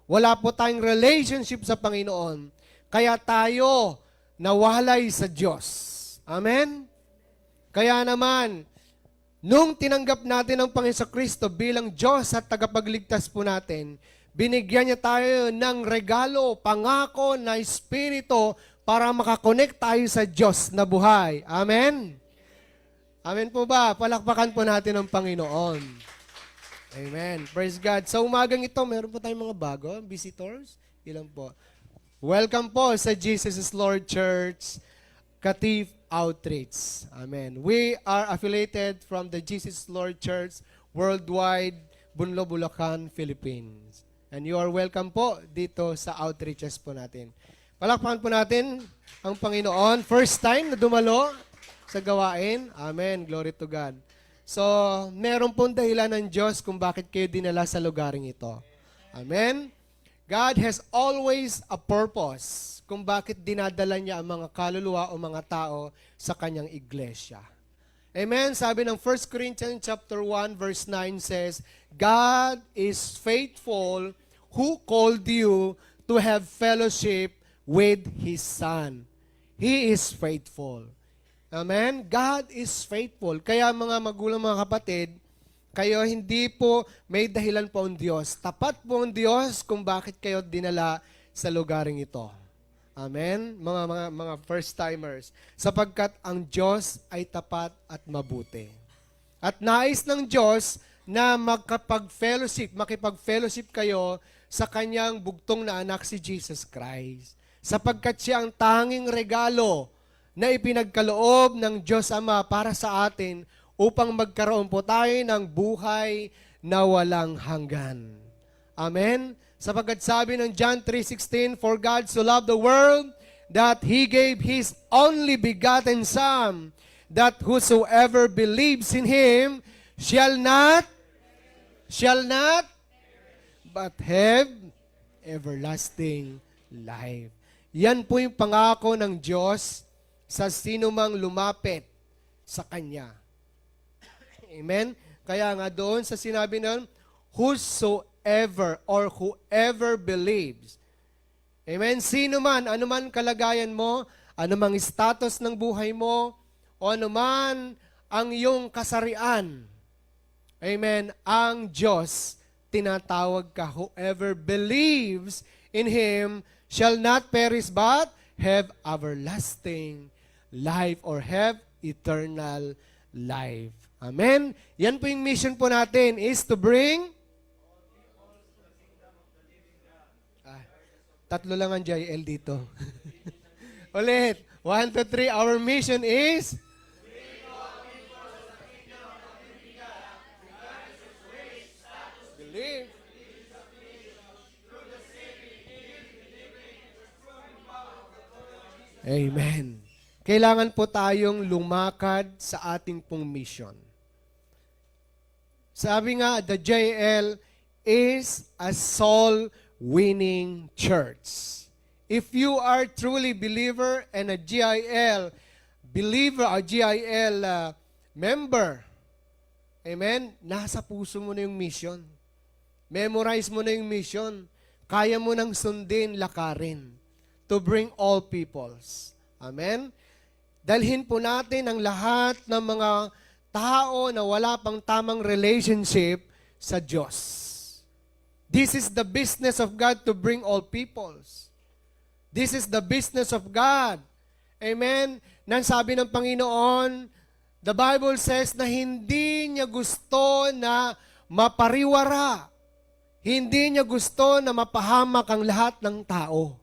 Wala po tayong relationship sa Panginoon. Kaya tayo nawalay sa Diyos. Amen? Kaya naman, nung tinanggap natin ang Panginoon Kristo bilang Diyos at tagapagligtas po natin, binigyan niya tayo ng regalo, pangako na Espiritu para makakonect tayo sa Diyos na buhay. Amen? Amen po ba? Palakpakan po natin ang Panginoon. Amen. Praise God. Sa umagang ito, meron po tayong mga bago, visitors. Ilan po? Welcome po sa Jesus is Lord Church, Katif Outreach. Amen. We are affiliated from the Jesus is Lord Church Worldwide, Bunlo, Bulacan, Philippines. And you are welcome po dito sa outreaches po natin. Palakpakan po natin ang Panginoon. First time na dumalo sa gawain. Amen. Glory to God. So, meron pong dahilan ng Diyos kung bakit kayo dinala sa lugaring ito. Amen. God has always a purpose kung bakit dinadala niya ang mga kaluluwa o mga tao sa kanyang iglesia. Amen. Sabi ng 1 Corinthians chapter 1 verse 9 says, God is faithful who called you to have fellowship with His Son. He is faithful. Amen? God is faithful. Kaya mga magulang, mga kapatid, kayo hindi po may dahilan po ang Diyos. Tapat po ang Diyos kung bakit kayo dinala sa lugaring ito. Amen? Mga first-timers. Sapagkat ang Diyos ay tapat at mabuti. At nais ng Diyos na makipag-fellowship kayo sa kanyang bugtong na anak si Jesus Christ. Sapagkat siya ang tanging regalo na ipinagkaloob ng Diyos Ama para sa atin upang magkaroon po tayo ng buhay na walang hanggan. Amen? Sapagkat sabi ng John 3:16, For God so loved the world that He gave His only begotten Son, that whosoever believes in Him shall not, but have everlasting life. Yan po yung pangako ng Diyos sa sino mang lumapit sa Kanya. Amen? Kaya nga doon sa sinabi nun, whosoever or whoever believes. Amen? Sino man, anuman kalagayan mo, anumang status ng buhay mo, o anuman ang iyong kasarian. Amen? Ang Diyos, tinatawag ka, whoever believes in Him shall not perish but have everlasting life or have eternal life. Amen? Yan po yung mission po natin is to bring tatlo lang ang JL dito. Ulit. 1, 2, 3. Our mission is believe. Amen. Kailangan po tayong lumakad sa ating pong mission. Sabi nga, the JL is a soul-winning church. If you are truly believer and a GIL member, amen, nasa puso mo na yung mission. Memorize mo na yung mission. Kaya mo nang sundin, lakarin to bring all peoples. Amen? Dalhin po natin ang lahat ng mga tao na wala pang tamang relationship sa Diyos. This is the business of God to bring all peoples. This is the business of God. Amen? Nang sabi ng Panginoon, the Bible says na hindi niya gusto na mapariwara. Hindi niya gusto na mapahamak ang lahat ng tao.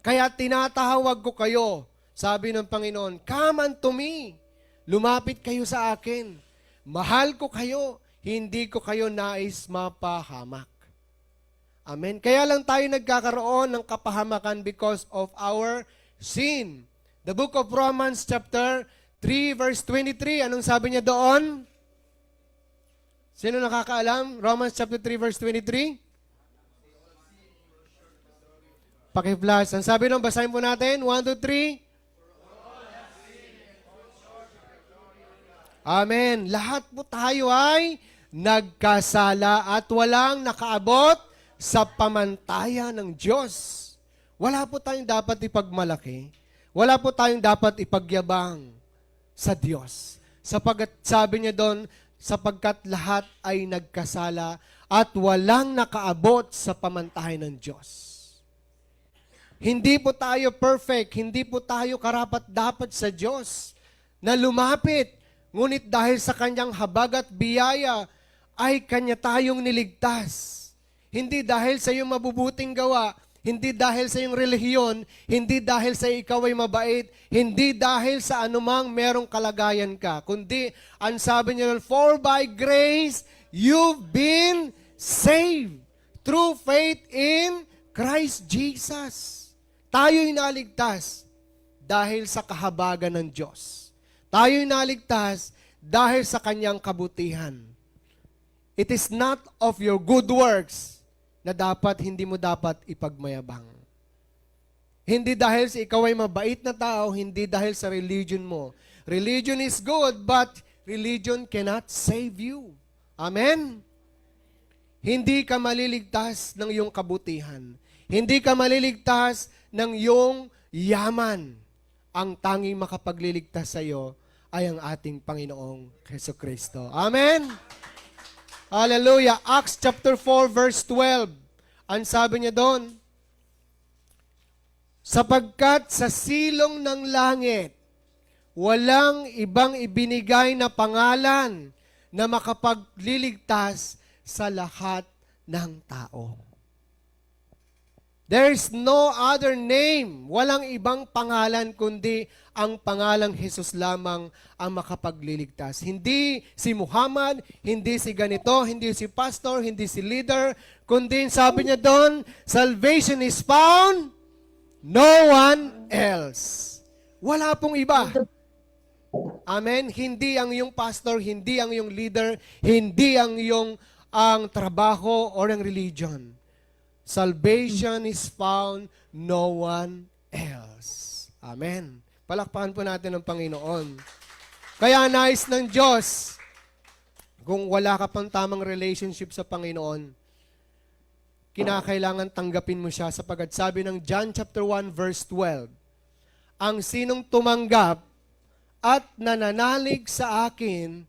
Kaya tinatawag ko kayo, sabi ng Panginoon, come unto me. Lumapit kayo sa akin. Mahal ko kayo. Hindi ko kayo nais mapahamak. Amen. Kaya lang tayo nagkakaroon ng kapahamakan because of our sin. The book of Romans chapter 3 verse 23. Anong sabi niya doon? Sino nakakaalam? Romans chapter 3 verse 23? Paki-flash. Ang sabi nung, basahin po natin. 1, 2, 3. Amen. Lahat po tayo ay nagkasala at walang nakaabot sa pamantayan ng Diyos. Wala po tayong dapat ipagmalaki. Wala po tayong dapat ipagyabang sa Diyos. Sapagkat sabi niya doon, sapagkat lahat ay nagkasala at walang nakaabot sa pamantayan ng Diyos. Hindi po tayo perfect, hindi po tayo karapat-dapat sa Diyos na lumapit. Ngunit dahil sa kanyang habag at biyaya, ay kanya tayong niligtas. Hindi dahil sa iyong mabubuting gawa, hindi dahil sa iyong relihiyon, hindi dahil sa ikaw ay mabait, hindi dahil sa anumang merong kalagayan ka, kundi ang sabi niya, for by grace, you've been saved through faith in Christ Jesus. Tayo'y naligtas dahil sa kahabagan ng Diyos. Tayo'y naligtas dahil sa kanyang kabutihan. It is not of your good works na hindi mo dapat ipagmayabang. Hindi dahil sa ikaw ay mabait na tao, hindi dahil sa religion mo. Religion is good, but religion cannot save you. Amen? Hindi ka maliligtas ng iyong kabutihan. Hindi ka maliligtas ng iyong yaman. Ang tanging makapagliligtas sa iyo ay ang ating Panginoong Jesucristo. Amen? Hallelujah. Acts chapter 4 verse 12. Ang sabi niya doon, sapagkat sa silong ng langit, walang ibang ibinigay na pangalan na makapagliligtas sa lahat ng tao. There is no other name. Walang ibang pangalan kundi ang pangalang Jesus lamang ang makapagliligtas. Hindi si Muhammad, hindi si ganito, hindi si pastor, hindi si leader, kundi sabi niya doon, salvation is found no one else. Wala pong iba. Amen? Hindi ang iyong pastor, hindi ang iyong leader, hindi ang iyong trabaho or ang religion. Salvation is found no one else. Amen. Palakpakan po natin ang Panginoon. Kaya nais ng Diyos, kung wala ka pang tamang relationship sa Panginoon, kinakailangan tanggapin mo siya sapagkat sabi ng John chapter 1 verse 12, ang sinong tumanggap at nananalig sa akin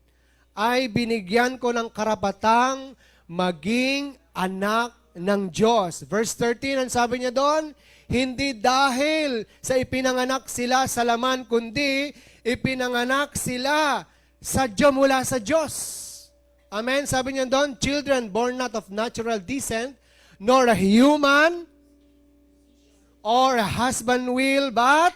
ay binigyan ko ng karapatang maging anak ng Diyos. Verse 13, ang sabi niya doon, hindi dahil sa ipinanganak sila sa laman, kundi ipinanganak sila sa mula sa Diyos. Amen? Sabi niya doon, children born not of natural descent, nor a human, or a husband will, but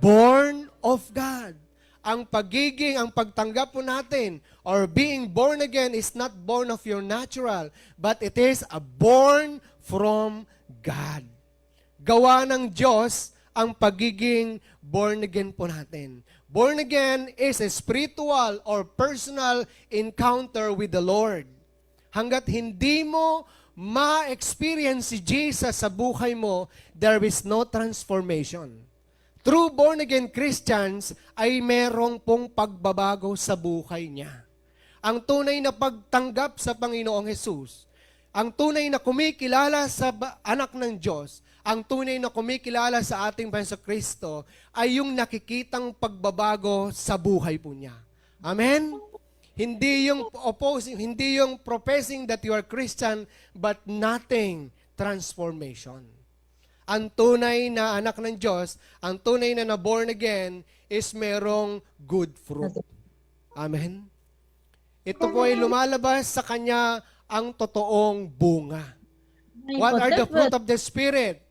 born of God. Ang pagtanggap po natin, or being born again is not born of your natural, but it is a born from God. Gawa ng Diyos ang pagiging born again po natin. Born again is a spiritual or personal encounter with the Lord. Hanggat hindi mo ma-experience si Jesus sa buhay mo, there is no transformation. True born-again Christians ay merong pong pagbabago sa buhay niya. Ang tunay na pagtanggap sa Panginoong Hesus, ang tunay na kumikilala sa anak ng Diyos, ang tunay na kumikilala sa ating Panginoong Kristo, ay yung nakikitang pagbabago sa buhay po niya. Amen? Hindi yung professing that you are Christian, but nothing transformation. Ang tunay na anak ng Diyos, ang tunay na born again, is merong good fruit. Amen? Ito po ay lumalabas sa kanya ang totoong bunga. What are the fruit of the Spirit?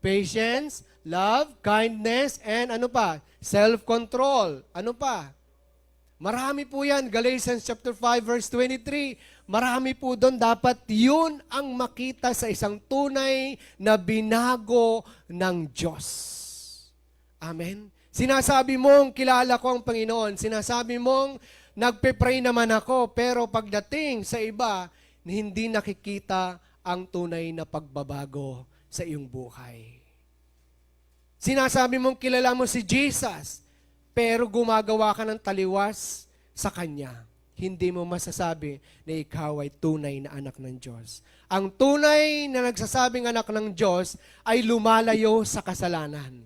Patience, love, kindness, and ano pa? Self-control. Ano pa? Marami po yan. Galatians chapter 5 verse 23. Marami po doon. Dapat yun ang makita sa isang tunay na binago ng Diyos. Amen? Sinasabi mong kilala ko ang Panginoon. Sinasabi mong nagpe-pray naman ako. Pero pagdating sa iba, hindi nakikita ang tunay na pagbabago sa iyong buhay. Sinasabi mong kilala mo si Jesus, pero gumagawa ka ng taliwas sa Kanya. Hindi mo masasabi na ikaw ay tunay na anak ng Diyos. Ang tunay na nagsasabing anak ng Diyos ay lumalayo sa kasalanan.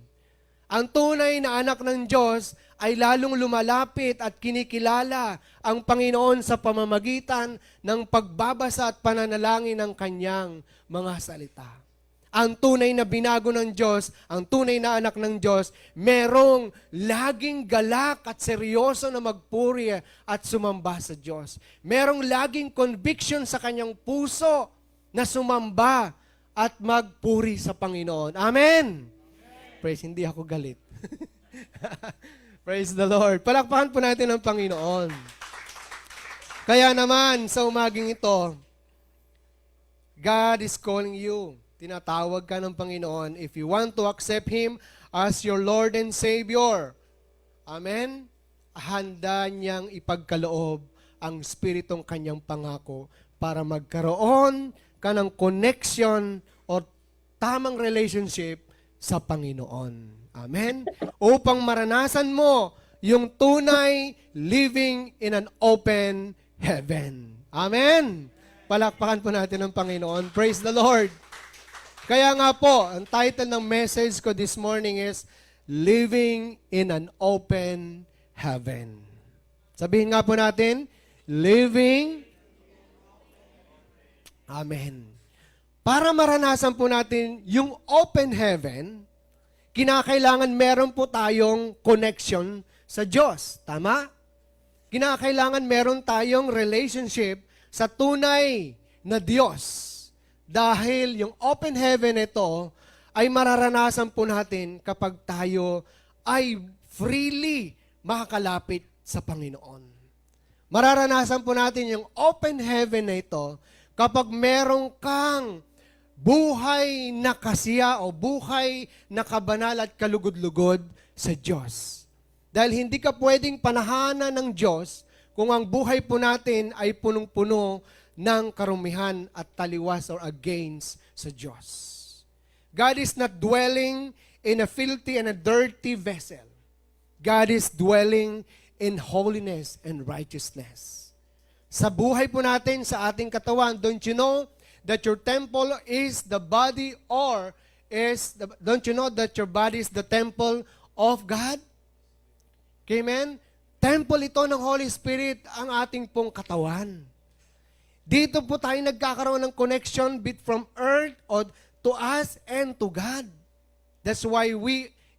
Ang tunay na anak ng Diyos ay lalong lumalapit at kinikilala ang Panginoon sa pamamagitan ng pagbabasa at pananalangin ng kanyang mga salita. Ang tunay na binago ng Diyos, ang tunay na anak ng Diyos, merong laging galak at seryoso na magpuri at sumamba sa Diyos. Merong laging conviction sa kanyang puso na sumamba at magpuri sa Panginoon. Amen! Praise, hindi ako galit. Praise the Lord. Palakpakan po natin ang Panginoon. Kaya naman, sa umaging ito, God is calling you. Tinatawag ka ng Panginoon if you want to accept Him as your Lord and Savior. Amen? Handa niyang ipagkaloob ang Spiritong kanyang pangako para magkaroon ka ng connection or tamang relationship sa Panginoon. Amen? Upang maranasan mo yung tunay living in an open heaven. Amen? Palakpakan po natin ang Panginoon. Praise the Lord. Kaya nga po, ang title ng message ko this morning is Living in an Open Heaven. Sabihin nga po natin, Living. Amen. Para maranasan po natin yung open heaven, kinakailangan meron po tayong connection sa Diyos. Tama? Kinakailangan meron tayong relationship sa tunay na Diyos. Dahil yung open heaven ito ay mararanasan po natin kapag tayo ay freely makakalapit sa Panginoon. Mararanasan po natin yung open heaven na ito kapag meron kang buhay na kasiya o buhay na kabanal at kalugod-lugod sa Diyos. Dahil hindi ka pwedeng panahanan ng Diyos kung ang buhay po natin ay punong-puno ng karumihan at taliwas or against sa Diyos. God is not dwelling in a filthy and a dirty vessel. God is dwelling in holiness and righteousness. Sa buhay po natin, sa ating katawan, don't you know that your temple is the body don't you know that your body is the temple of God? Amen? Temple ito ng Holy Spirit, ang ating pong katawan. Dito po tayo nagkakaroon ng connection from earth or to us and to God. That's why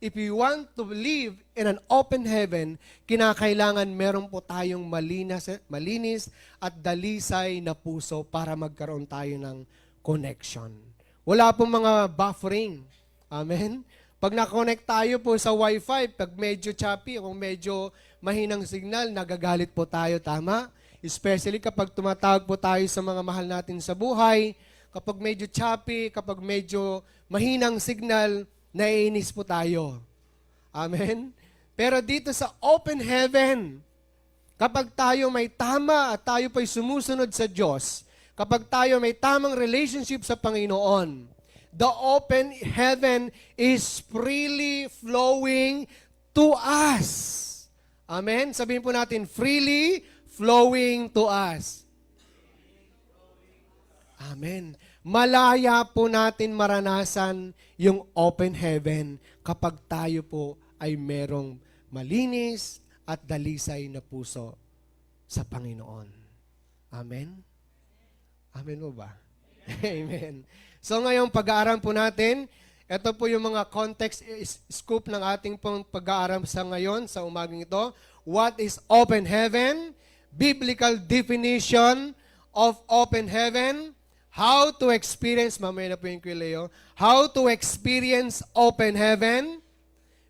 if we want to live in an open heaven, kinakailangan meron po tayong malinis at dalisay na puso para magkaroon tayo ng connection. Wala pong mga buffering. Amen? Pag na-connect tayo po sa Wi-Fi, pag medyo choppy, kung medyo mahinang signal, nagagalit po tayo, tama? Especially kapag tumatawag po tayo sa mga mahal natin sa buhay, kapag medyo choppy, kapag medyo mahinang signal, naiinis po tayo. Amen? Pero dito sa open heaven, kapag tayo may tama at tayo pa'y sumusunod sa Diyos, kapag tayo may tamang relationship sa Panginoon, the open heaven is freely flowing to us. Amen? Sabihin po natin, freely flowing to us. Amen. Malaya po natin maranasan yung open heaven kapag tayo po ay merong malinis at dalisay na puso sa Panginoon. Amen? Amen mo ba? Amen. So ngayong pag-aaral po natin, ito po yung mga context scoop ng ating pong pag-aaral sa ngayon, sa umagang ito. What is open heaven? Biblical definition of open heaven. How to experience, mamaya na po yung Leo, how to experience open heaven,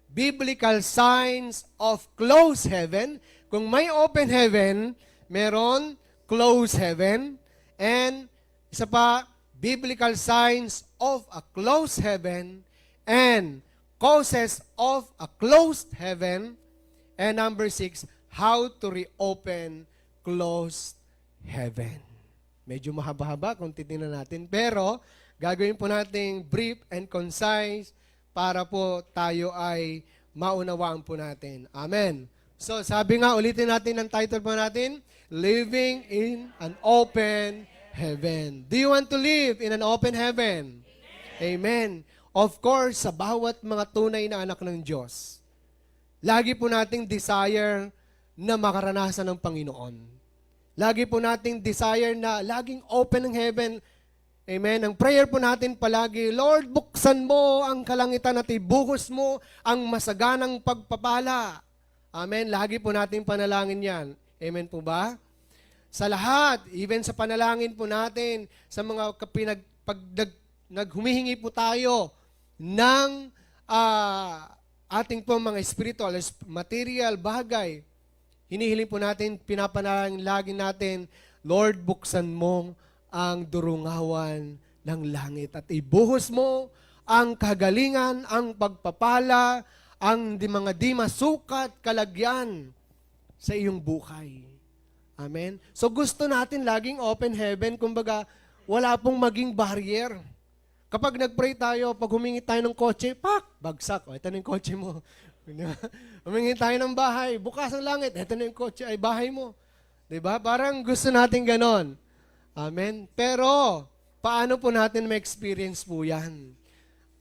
biblical signs of closed heaven. Kung may open heaven, meron closed heaven, and isa pa, biblical signs of a closed heaven, and causes of a closed heaven, and number 6, how to reopen closed heaven. Medyo mahaba-haba kung titingnan natin. Pero, gagawin po natin brief and concise para po tayo ay maunawaan po natin. Amen. So, sabi nga, ulitin natin ang title po natin, Living in an Open heaven. Do you want to live in an open heaven? Amen. Of course, sa bawat mga tunay na anak ng Diyos, lagi po nating desire na makaranasan ng Panginoon. Lagi po nating desire na laging open ang heaven. Amen. Ang prayer po natin palagi, Lord, buksan mo ang kalangitan at ibuhos mo ang masaganang pagpapala. Amen. Lagi po natin panalangin yan. Amen po ba? Sa lahat, even sa panalangin po natin, sa mga naghumihingi po tayo ng ating po mga spiritual, material, bagay, hinihiling po natin, pinapanalangin lagi natin, Lord, buksan mo ang durungawan ng langit at ibuhos mo ang kagalingan, ang pagpapala, ang mga di masukat, kalagyan sa iyong buhay. Amen? So gusto natin laging open heaven, kumbaga wala pong maging barrier. Kapag nag-pray tayo, pag humingi tayo ng kotse, bagsak. O, ito na yung kotse mo. Humingi tayo ng bahay, bukas ang langit, ito na yung kotse, ay bahay mo. Diba? Parang gusto natin ganon. Amen? Pero, paano po natin ma-experience po yan?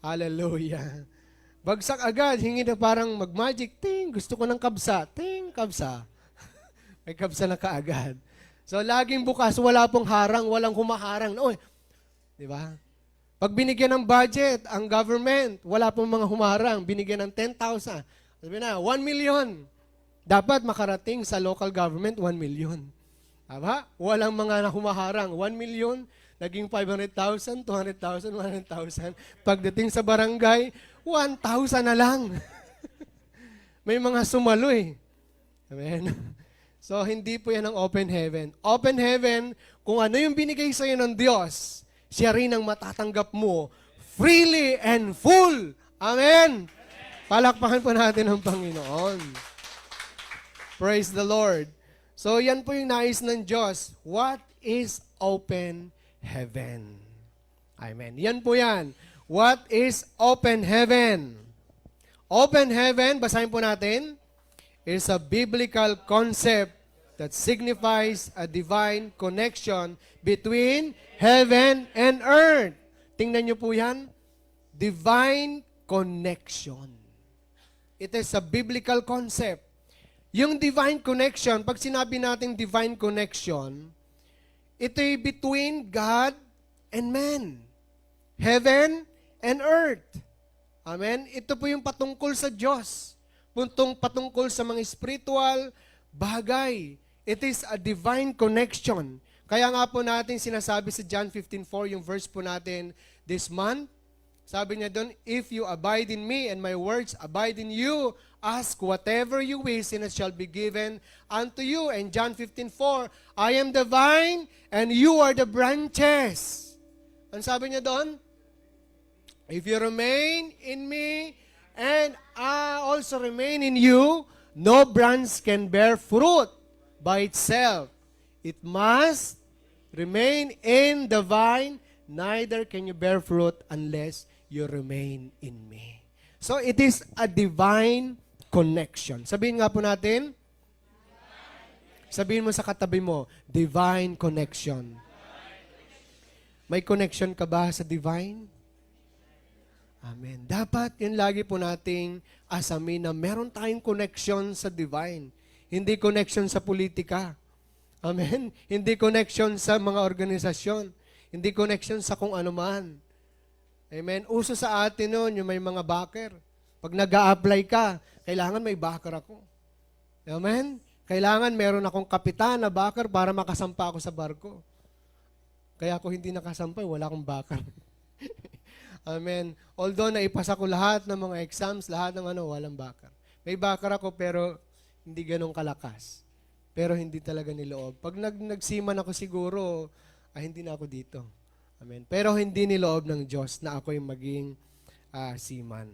Hallelujah. Bagsak agad, hingi na parang mag-magic, ting, gusto ko ng kabsa, ting, kabsa. May kabsa na kaagad. So, laging bukas, wala pong harang, walang humaharang. Oy, di ba? Pag binigyan ng budget, ang government, wala pong mga humarang, binigyan ng 10,000. Sabi na, 1 million. Dapat makarating sa local government, 1 million. Tama? Walang mga humaharang. 1 million, naging 500,000, 200,000, 100,000. Pagdating sa barangay, 1,000 na lang. May mga sumalo eh. Amen? So, hindi po yan ang open heaven. Open heaven, kung ano yung binigay sa'yo ng Diyos, siya rin ang matatanggap mo freely and full. Amen? Palakpakan po natin ang Panginoon. Praise the Lord. So, yan po yung nais ng Diyos. What is open heaven? Amen. Yan po yan. What is open heaven? Open heaven, basahin po natin, is a biblical concept that signifies a divine connection between heaven and earth. Tingnan niyo po yan. Divine connection. It is a biblical concept. Yung divine connection, pag sinabi natin divine connection, ito ay between God and man. Heaven and earth. Amen? Ito po yung patungkol sa Diyos. Patungkol sa mga spiritual bagay. It is a divine connection. Kaya nga po natin sinasabi sa John 15:4, yung verse po natin this month, sabi niya doon, if you abide in me and my words abide in you, ask whatever you wish and it shall be given unto you. And John 15:4, I am the vine and you are the branches. Ano sabi niya doon? If you remain in me and I also remain in you, no branch can bear fruit by itself. It must remain in the vine, neither can you bear fruit unless you remain in me. So, it is a divine connection. Sabihin nga po natin, sabihin mo sa katabi mo, divine connection. May connection ka ba sa divine? Amen. Dapat yun lagi po nating asamin na meron tayong connection sa divine. Hindi connection sa politika. Amen. Hindi connection sa mga organisasyon. Hindi connection sa kung ano man. Amen. Uso sa atin noon yung may mga backer. Pag nag-a-apply ka, kailangan may backer ako. Amen. Kailangan meron akong kapitan na backer para makasampa ako sa barko. Kaya ako hindi nakasampay, wala akong backer. Amen. Although naipasa ko lahat ng mga exams, lahat ng walang backer. May backer ako pero hindi ganun kalakas. Pero hindi talaga niloob. Pag nagsiman ako siguro, hindi na ako dito. Amen. Pero hindi niloob ng Diyos na ako yung maging seaman.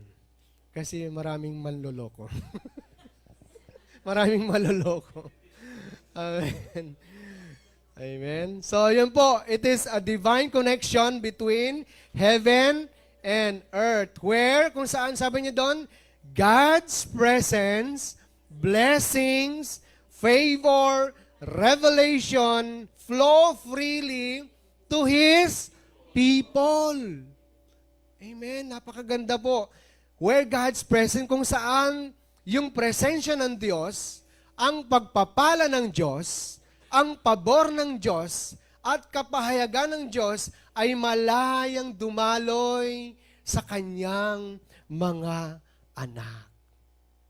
Kasi maraming manloloko. Maraming maloloko. Amen. Amen. So, yun po. It is a divine connection between heaven and earth. Where, kung saan sabi niya doon, God's presence, blessings, favor, revelation, flow freely to His people. Amen. Napakaganda po. Where God's presence, kung saan yung presensya ng Diyos, ang pagpapala ng Diyos, ang pabor ng Diyos, at kapahayagan ng Diyos ay malayang dumaloy sa kanyang mga anak.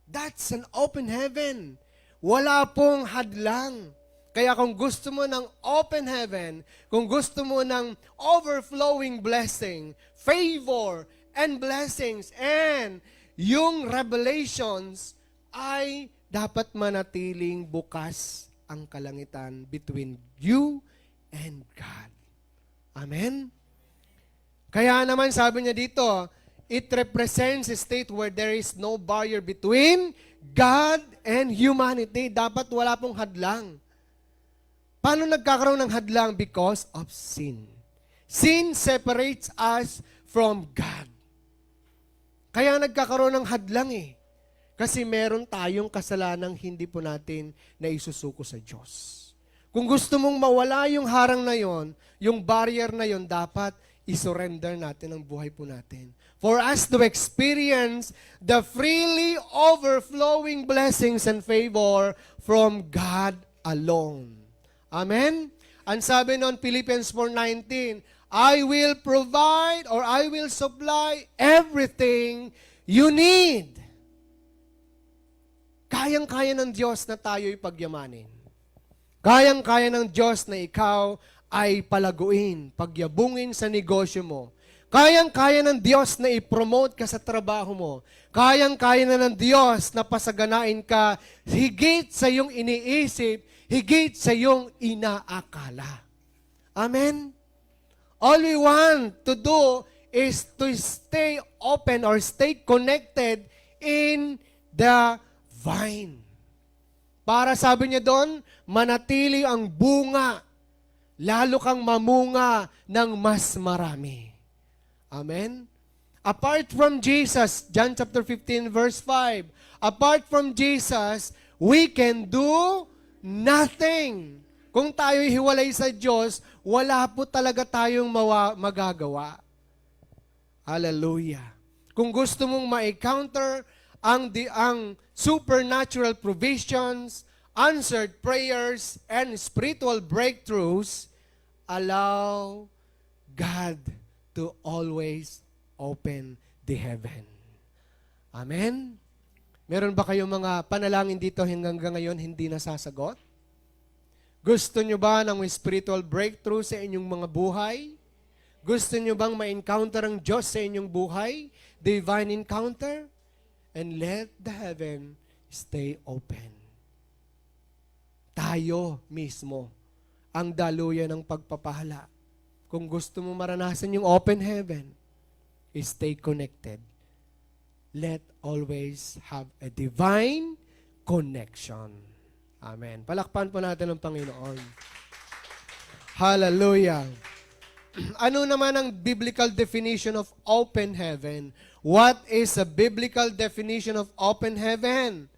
That's an open heaven. Wala pong hadlang. Kaya kung gusto mo ng open heaven, kung gusto mo ng overflowing blessing, favor, and blessings, and yung revelations, ay dapat manatiling bukas ang kalangitan between you and God. Amen? Kaya naman sabi niya dito, it represents a state where there is no barrier between God and humanity. Dapat wala pong hadlang. Paano nagkakaroon ng hadlang? Because of sin. Sin separates us from God. Kaya nagkakaroon ng hadlang eh. Kasi meron tayong kasalanang hindi po natin na isusuko sa Diyos. Kung gusto mong mawala yung harang na yon, yung barrier na yon, dapat isurrender natin ang buhay po natin. For us to experience the freely overflowing blessings and favor from God alone. Amen? Ang sabi noon, Philippians 4:19, I will provide or I will supply everything you need. Kayang-kaya ng Diyos na tayo'y pagyamanin. Kayang-kaya ng Diyos na ikaw ay palaguin, pagyabungin sa negosyo mo. Kayang-kaya ng Diyos na i-promote ka sa trabaho mo. Kayang-kaya na ng Diyos na pasaganain ka higit sa iyong iniisip, higit sa iyong inaakala. Amen? All we want to do is to stay open or stay connected in the vine. Para sabi niya doon, manatili ang bunga, lalo kang mamunga ng mas marami. Amen? Apart from Jesus, John chapter 15 verse 5, apart from Jesus, we can do nothing. Kung tayo'y hiwalay sa Diyos, wala po talaga tayong magagawa. Hallelujah. Kung gusto mong ma-encounter ang supernatural provisions, answered prayers, and spiritual breakthroughs, allow God to always open the heaven. Amen? Meron ba kayong mga panalangin dito hanggang ngayon hindi nasasagot? Gusto nyo ba ng spiritual breakthrough sa inyong mga buhay? Gusto nyo bang ma-encounter ang Diyos sa inyong buhay? Divine encounter? And let the heaven stay open. Tayo mismo ang daluyan ng pagpapala. Kung gusto mo maranasan yung open heaven, stay connected. Let always have a divine connection. Amen. Palakpan po natin ang Panginoon. Hallelujah. Ano naman ang biblical definition of open heaven? What is a biblical definition of open heaven?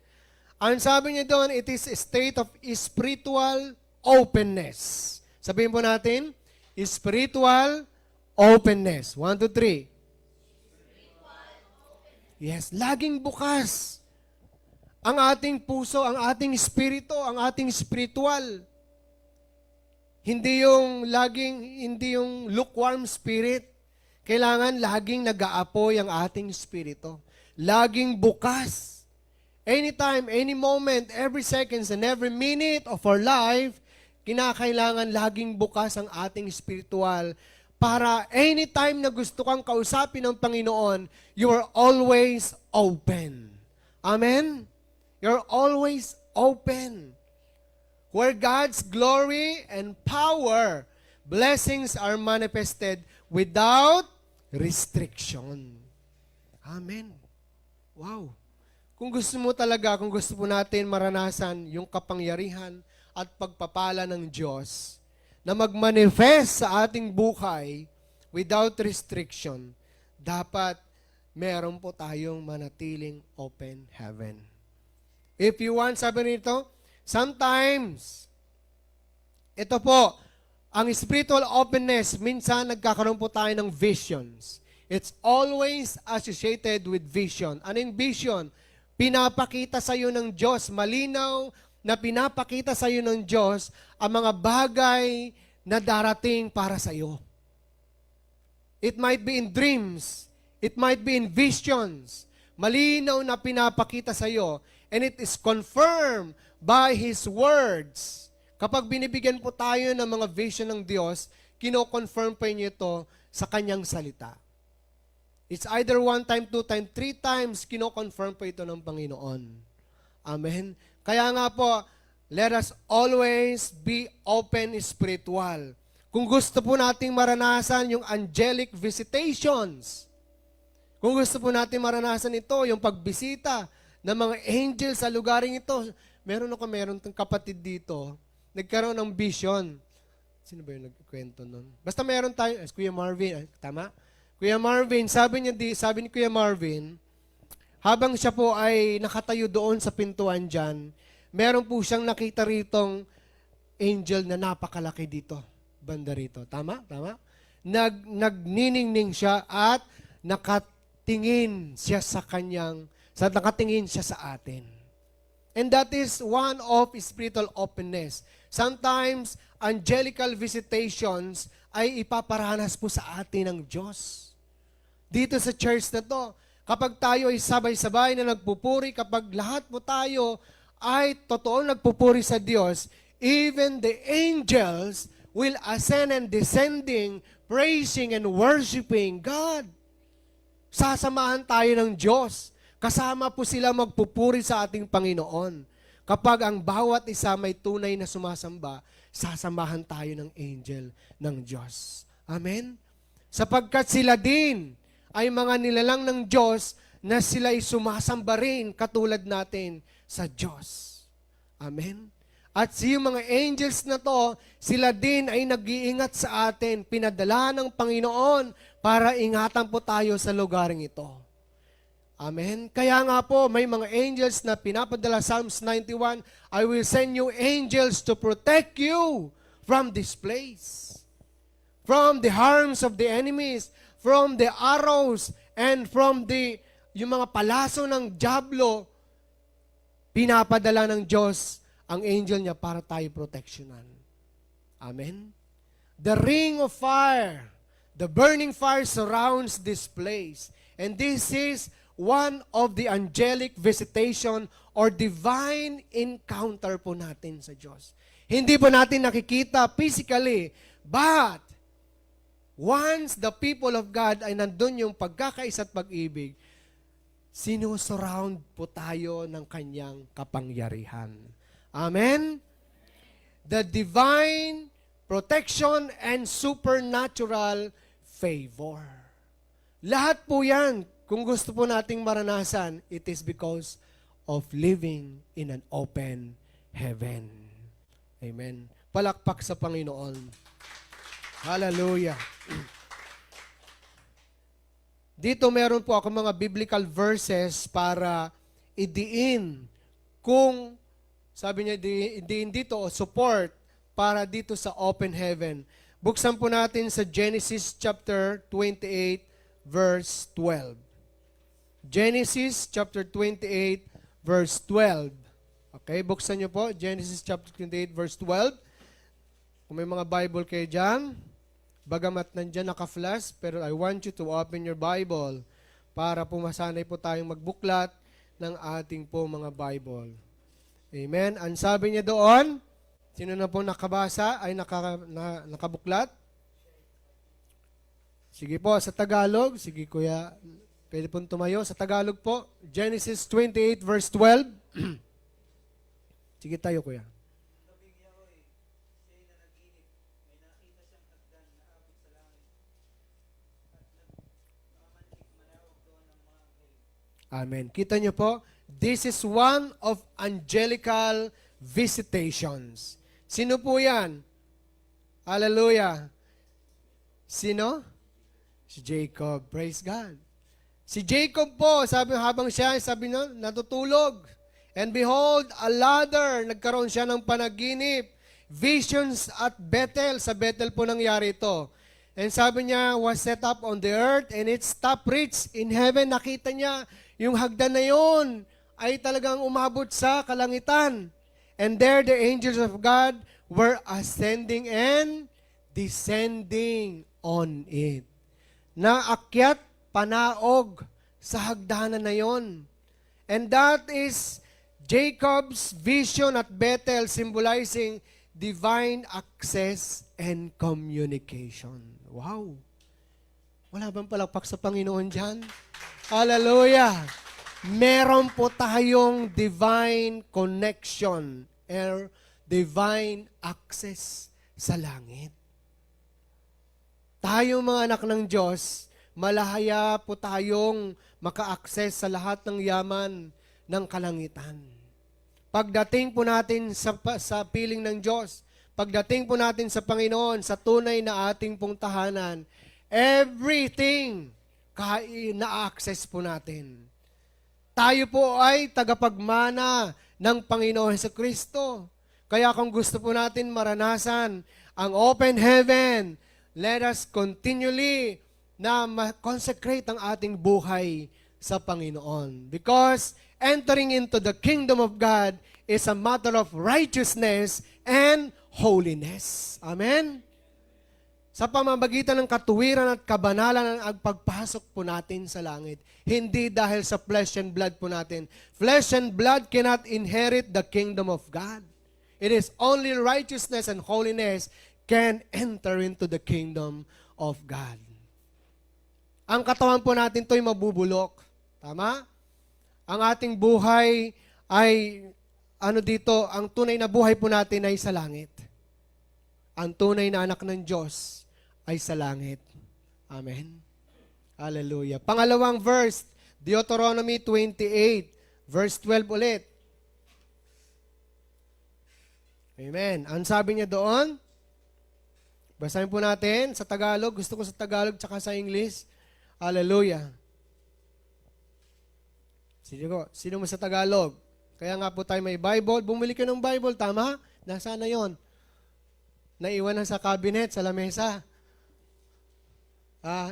Ang sabi niya doon, it is a state of spiritual openness. Sabihin po natin, spiritual openness. 1, 2, 3. Yes, laging bukas. Ang ating puso, ang ating espiritu, ang ating spiritual. Hindi yung lukewarm spirit. Kailangan laging nag-aapoy ang ating espiritu. Laging bukas. Anytime, any moment, every seconds, and every minute of our life, kinakailangan laging bukas ang ating spiritual para anytime na gusto kang kausapin ng Panginoon, you are always open. Amen? You're always open. Where God's glory and power, blessings are manifested without restriction. Amen. Wow. Kung gusto mo talaga, kung gusto po natin maranasan yung kapangyarihan at pagpapala ng Diyos na mag-manifest sa ating buhay without restriction, dapat meron po tayong manatiling open heaven. If you want, sabi nito, sometimes, ito po, ang spiritual openness, minsan nagkakaroon po tayo ng visions. It's always associated with vision. Ano yung vision? Pinapakita sa iyo ng Diyos, malinaw na pinapakita sa iyo ng Diyos ang mga bagay na darating para sa iyo. It might be in dreams. It might be in visions. Malinaw na pinapakita sa iyo. And it is confirmed by His words. Kapag binibigyan po tayo ng mga vision ng Diyos, kino-confirm pa niyo ito sa Kanyang salita. It's either 1 time, 2 time, 3 times, kino-confirm pa ito ng Panginoon. Amen? Kaya nga po, let us always be open spiritual. Kung gusto po nating maranasan yung angelic visitations, kung gusto po nating maranasan ito, yung pagbisita ng mga angels sa lugaring ito, meron kapatid dito, nagkaroon ng vision. Sino ba yung nagkwento nun? Basta meron tayo, Kuya Marvin, tama? Kuya Marvin, sabi ni Kuya Marvin, habang siya po ay nakatayo doon sa pintuan dyan, meron po siyang nakita ritong angel na napakalaki dito, banda rito. Tama? Tama? Nagniningning siya at nakatingin siya nakatingin siya sa atin. And that is one of spiritual openness. Sometimes, angelical visitations ay ipaparanas po sa atin ng Diyos. Dito sa church na to, kapag tayo ay sabay-sabay na nagpupuri, kapag lahat po tayo ay totoong nagpupuri sa Diyos, even the angels will ascend and descending, praising and worshiping God. Sasamahan tayo ng Diyos. Kasama po sila magpupuri sa ating Panginoon. Kapag ang bawat isa may tunay na sumasamba, sasamahan tayo ng angel ng Diyos. Amen? Sapagkat sila din ay mga nilalang ng Diyos na sila ay sumasamba rin katulad natin sa Diyos. Amen? At yung mga angels na to, sila din ay nag-iingat sa atin. Pinadala ng Panginoon para ingatan po tayo sa lugaring ito. Amen? Kaya nga po, may mga angels na pinapadala. Psalms 91, I will send you angels to protect you from this place, from the harms of the enemies, from the arrows, and from yung mga palaso ng dyablo. Pinapadala ng Diyos ang angel niya para tayo proteksyonan. Amen? The ring of fire, the burning fire surrounds this place. And this is one of the angelic visitation or divine encounter po natin sa Diyos. Hindi po natin nakikita physically, but once the people of God ay nandun yung pagkakaisa at pag-ibig, sinusurround po tayo ng kanyang kapangyarihan. Amen? The divine protection and supernatural favor. Lahat po yan, kung gusto po nating maranasan, it is because of living in an open heaven. Amen. Palakpak sa Panginoon. Hallelujah. Dito meron po ako mga biblical verses para idiin kung, sabi niya, idiin dito o support para dito sa open heaven. Buksan po natin sa Genesis chapter 28 verse 12. Genesis chapter 28 verse 12. Okay, buksan niyo po. Genesis chapter 28 verse 12. Kung may mga Bible kayo dyan, bagamat nandyan naka-flash, pero I want you to open your Bible para pumasanay po tayong magbuklat ng ating po mga Bible. Amen. Ang sabi niya doon, sino na po nakabasa ay nakabuklat? Sige po, sa Tagalog. Sige, Kuya. Pwede pong tumayo. Sa Tagalog po, Genesis 28 verse 12. Sige tayo, Kuya. Amen. Kita niyo po, this is one of angelical visitations. Sino po yan? Hallelujah. Sino? Si Jacob. Praise God. Si Jacob po, habang siya, natutulog. And behold, a ladder, nagkaroon siya ng panaginip. visions at Bethel. Sa Bethel po nangyari ito. And sabi niya, was set up on the earth and its top reached in heaven. Nakita niya, yung hagdan na yon ay talagang umabot sa kalangitan. And there the angels of God were ascending and descending on it. Naakyat, panaog sa hagdanan na yon. And that is Jacob's vision at Bethel, symbolizing divine access and communication. Wow! Wala bang palakpak sa Panginoon dyan? Hallelujah! Meron po tayong divine connection or divine access sa langit. Tayong mga anak ng Diyos, malahaya po tayong maka-access sa lahat ng yaman ng kalangitan. Pagdating po natin sa piling ng Diyos, pagdating po natin sa Panginoon, sa tunay na ating pong tahanan, everything na-access po natin. Tayo po ay tagapagmana ng Panginoon Jesucristo. Kaya kung gusto po natin maranasan ang open heaven, let us continually na consecrate ang ating buhay sa Panginoon. Because entering into the kingdom of God is a matter of righteousness and holiness. Amen? Sa pamamagitan ng katuwiran at kabanalan ang pagpasok po natin sa langit. Hindi dahil sa flesh and blood po natin. Flesh and blood cannot inherit the kingdom of God. It is only righteousness and holiness can enter into the kingdom of God. Ang katawan po natin to'y mabubulok. Tama? Ang ating buhay ay, ang tunay na buhay po natin ay sa langit. Ang tunay na anak ng Diyos ay sa langit. Amen. Hallelujah. Pangalawang verse, Deuteronomy 28, verse 12 ulit. Amen. Ang sabi niya doon, basahin po natin sa Tagalog. Gusto ko sa Tagalog tsaka sa English. Hallelujah. Sino mo sa Tagalog? Kaya nga po tayo may Bible. Bumili ka ng Bible, tama? Nasaan na yon? Naiwan na sa cabinet, sa lamesa.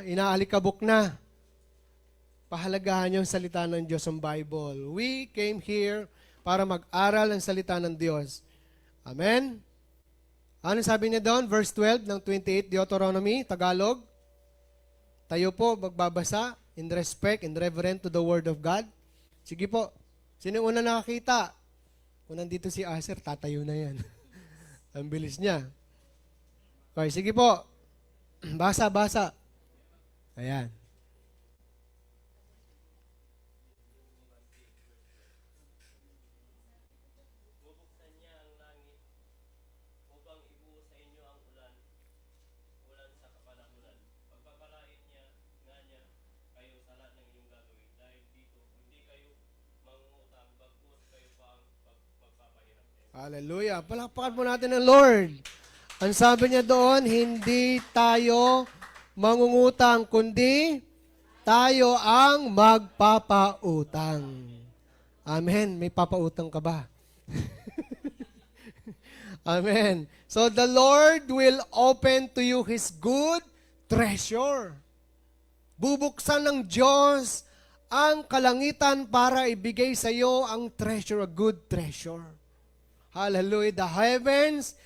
Inaalikabok na. Pahalagahan yung salita ng Diyos ang Bible. We came here para mag-aral ng salita ng Diyos. Amen? Ano sabi niya doon? Verse 12 ng 28, Deuteronomy, Tagalog. Tayo po magbabasa in respect and reverent to the Word of God. Sige po. Sino una nakakita? Kung nandito si Aser, tatayo na yan. Ang bilis niya. Okay, sige po. Basa. Ayan. Bubuksan niya ang langit upang ibuhos sa inyo ang ulan sa kapanahunan. Pagpapalain niya kayo sa lahat ng inyong gagawin. Dahil dito, hindi kayo mangungutang, bagkus kayo pa ang magpapahirap. Hallelujah. Palakpakan po natin ang Lord. Ang sabi niya doon, hindi tayo mangungutang, kundi tayo ang magpapautang. Amen. May papautang ka ba? Amen. So the Lord will open to you His good treasure. Bubuksan ng Diyos ang kalangitan para ibigay sa iyo ang treasure, a good treasure. Hallelujah. The heavens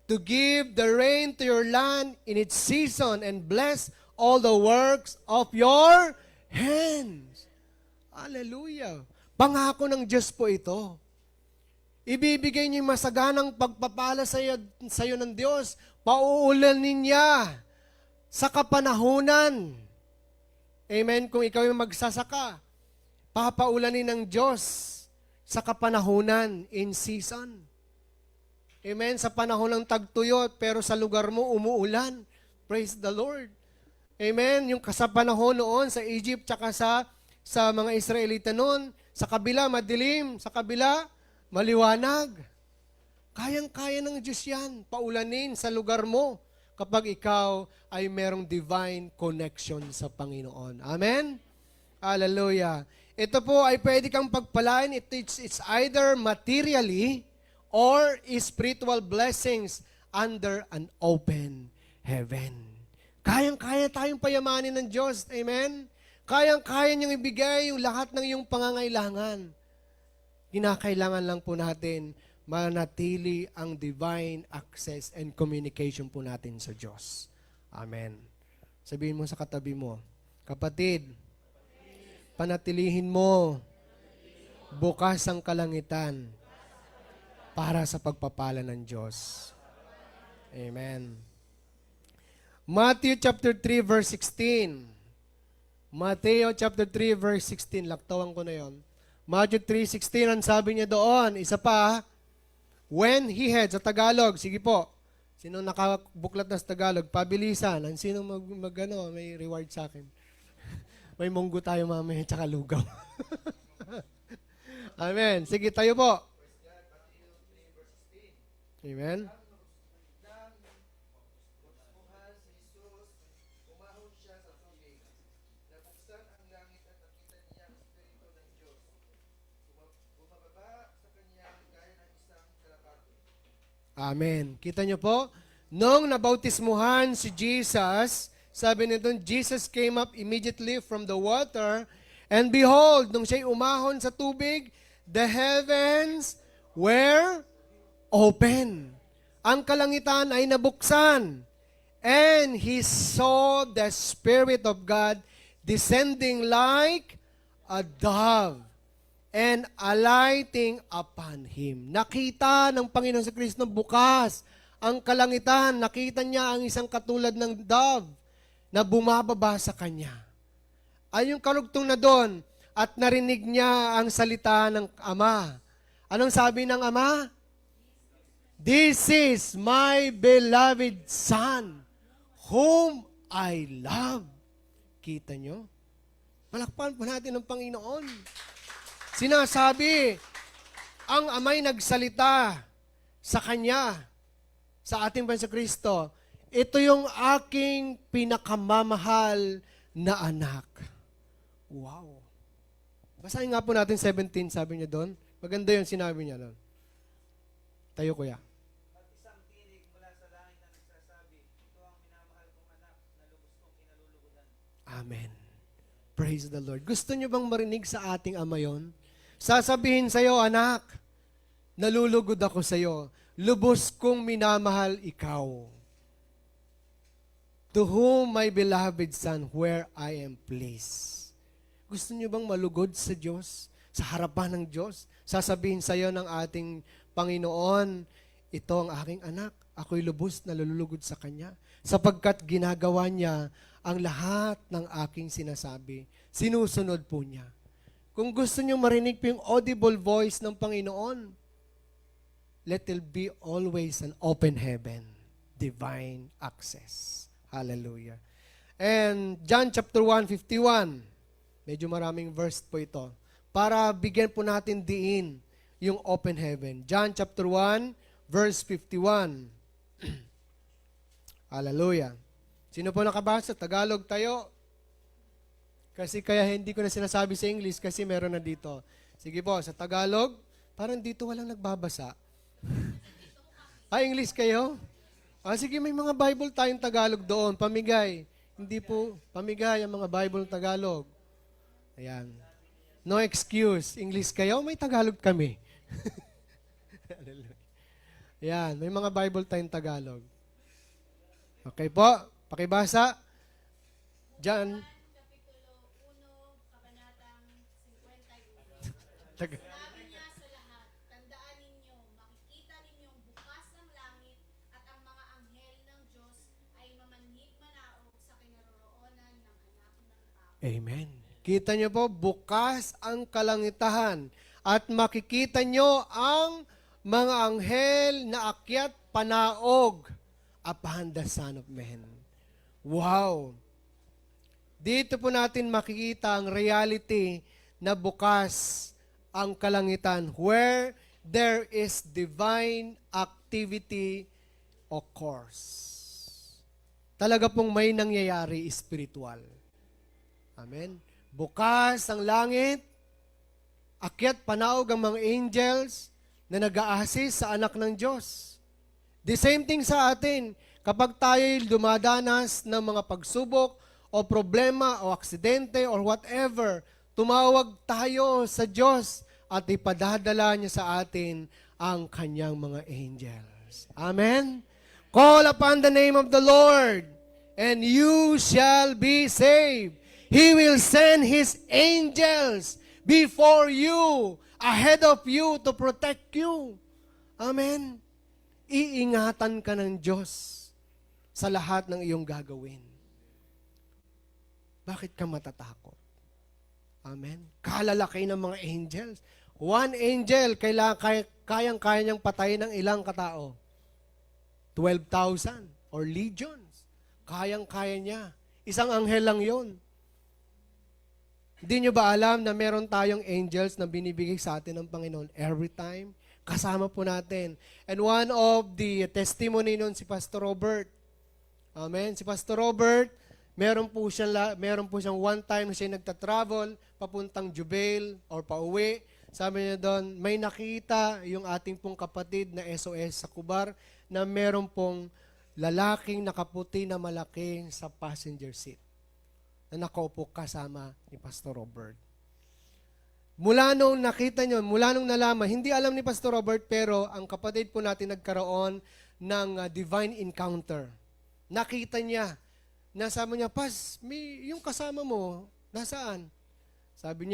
to give the rain to your land in its season and bless all the works of your hands. Hallelujah. Pangako ng Diyos po ito. Ibibigay niyo yung masaganang pagpapala sa iyo ng Diyos. Pauulanin niya sa kapanahunan. Amen. Kung ikaw yung magsasaka, papaulanin ng Diyos sa kapanahunan in season. Amen. Sa panahon ng tagtuyot, pero sa lugar mo umuulan. Praise the Lord. Amen. Yung sa panahon noon sa Egypt tsaka sa mga Israelita noon, sa kabila madilim, sa kabila maliwanag. Kayang-kaya ng Diyos yan. Paulanin sa lugar mo kapag ikaw ay merong divine connection sa Panginoon. Amen? Hallelujah. Ito po ay pwede kang pagpalain. It's either materially or spiritual blessings under an open heaven. Kayang-kaya tayong payamanin ng Diyos. Amen? Kayang-kaya niyang ibigay yung lahat ng iyong pangangailangan. Kinakailangan lang po natin manatili ang divine access and communication po natin sa Diyos. Amen. Sabihin mo sa katabi mo, kapatid, panatilihin mo bukas ang kalangitan para sa pagpapala ng Diyos. Amen. Matthew chapter 3 verse 16. Matthew chapter 3 verse 16. Laktawan ko na yon. Matthew 3:16 ang sabi niya doon. Isa pa, when he had, sa Tagalog, sige po, sino nakabuklat na sa Tagalog, pabilisan. Ang sino may reward sa akin. May munggo tayo mamaya, tsaka lugaw. Amen. Sige, tayo po. Amen. Amen. Kita niyo po, nung nabautismuhan si Jesus, sabi nito, Jesus came up immediately from the water, and behold, nung siya'y umahon sa tubig, the heavens were open. Ang kalangitan ay nabuksan. And he saw the Spirit of God descending like a dove and alighting upon him. Nakita ng Panginoon sa Kristo bukas ang kalangitan. Nakita niya ang isang katulad ng dove na bumababa sa kanya. Ay yung karugtong na doon at narinig niya ang salita ng Ama. Anong sabi ng Ama? This is my beloved Son, whom I love. Kita nyo? Palakpan po natin ang Panginoon. Sinasabi, ang Ama'y nagsalita sa Kanya, sa ating Panginoon Kristo, ito yung aking pinakamamahal na anak. Wow. Basahin nga po natin 17, sabi niya doon. Maganda yung sinabi niya doon. Tayo, kuya. At isang tinig mula sa langit na nagsasabi, ito ang minamahal kong anak na lubos kong kinalulugudan. Amen. Praise the Lord. Gusto niyo bang marinig sa ating Ama yon? Sasabihin sa iyo, anak, nalulugod ako sa iyo. Lubos kong minamahal ikaw. To whom my beloved Son, where I am pleased. Gusto niyo bang malugod sa Diyos? Sa harapan ng Diyos? Sasabihin sa iyo ng ating Panginoon, ito ang aking anak. Ako'y lubos na lulugod sa Kanya. Sapagkat ginagawa niya ang lahat ng aking sinasabi. Sinusunod po niya. Kung gusto niyo marinig po yung audible voice ng Panginoon, let it be always an open heaven, divine access. Hallelujah. And John chapter 1:51, medyo maraming verse po ito, para bigyan po natin diin yung open heaven. John chapter 1, verse 51. Hallelujah. Sino po nakabasa? Tagalog tayo. Kasi kaya hindi ko na sinasabi sa English kasi meron na dito. Sige po, sa Tagalog, parang dito walang nagbabasa. English kayo? Sige, may mga Bible tayong Tagalog doon. Pamigay. Hindi po, pamigay ang mga Bible Tagalog. Ayan. No excuse. English kayo, may Tagalog kami. Ayan, may mga Bible tayong Tagalog. Okay po, pakibasa. Diyan. Sabi niya sa lahat, tandaan ninyo, makikita ninyong bukas ang langit at ang mga anghel ng Diyos ay mamanhig manaog sa kinaroroonan ng anak ng tao. Amen. Kita nyo po, bukas ang kalangitan at makikita nyo ang mga anghel na akyat panaog upon the Son of Man. Wow! Dito po natin makikita ang reality na bukas ang kalangitan where there is divine activity occurs. Talaga pong may nangyayari spiritual. Amen. Bukas ang langit, akyat panaog ang mga angels, na nag-a-assist sa anak ng Diyos. The same thing sa atin. Kapag tayo'y dumadanas ng mga pagsubok o problema o aksidente or whatever, tumawag tayo sa Diyos at ipadadala niya sa atin ang kanyang mga angels. Amen? Call upon the name of the Lord, and you shall be saved. He will send His angels before you, ahead of you, to protect you. Amen? Iingatan ka ng Diyos sa lahat ng iyong gagawin. Bakit ka matatakot? Amen? Kalalaki ng mga angels. One angel, kayang-kaya niyang patayin ng ilang katao? 12,000 or legions. Kayang-kaya niya. Isang anghel lang yon. Hindi niyo ba alam na meron tayong angels na binibigay sa atin ng Panginoon every time? Kasama po natin. And one of the testimony nun si Pastor Robert. Amen. Si Pastor Robert, meron po siyang one time na siya nagta-travel papuntang Jubail or pauwi. Sabi niya doon, may nakita yung ating pong kapatid na SOS sa Kubar na meron pong lalaking nakaputi na malaki sa passenger seat na nakaupo kasama ni Pastor Robert. Mula nung nakita nyo, mula nung nalaman, hindi alam ni Pastor Robert, pero ang kapatid po natin nagkaroon ng divine encounter. Nakita niya, nasabi niya, Pas, yung kasama mo, nasaan? Sabi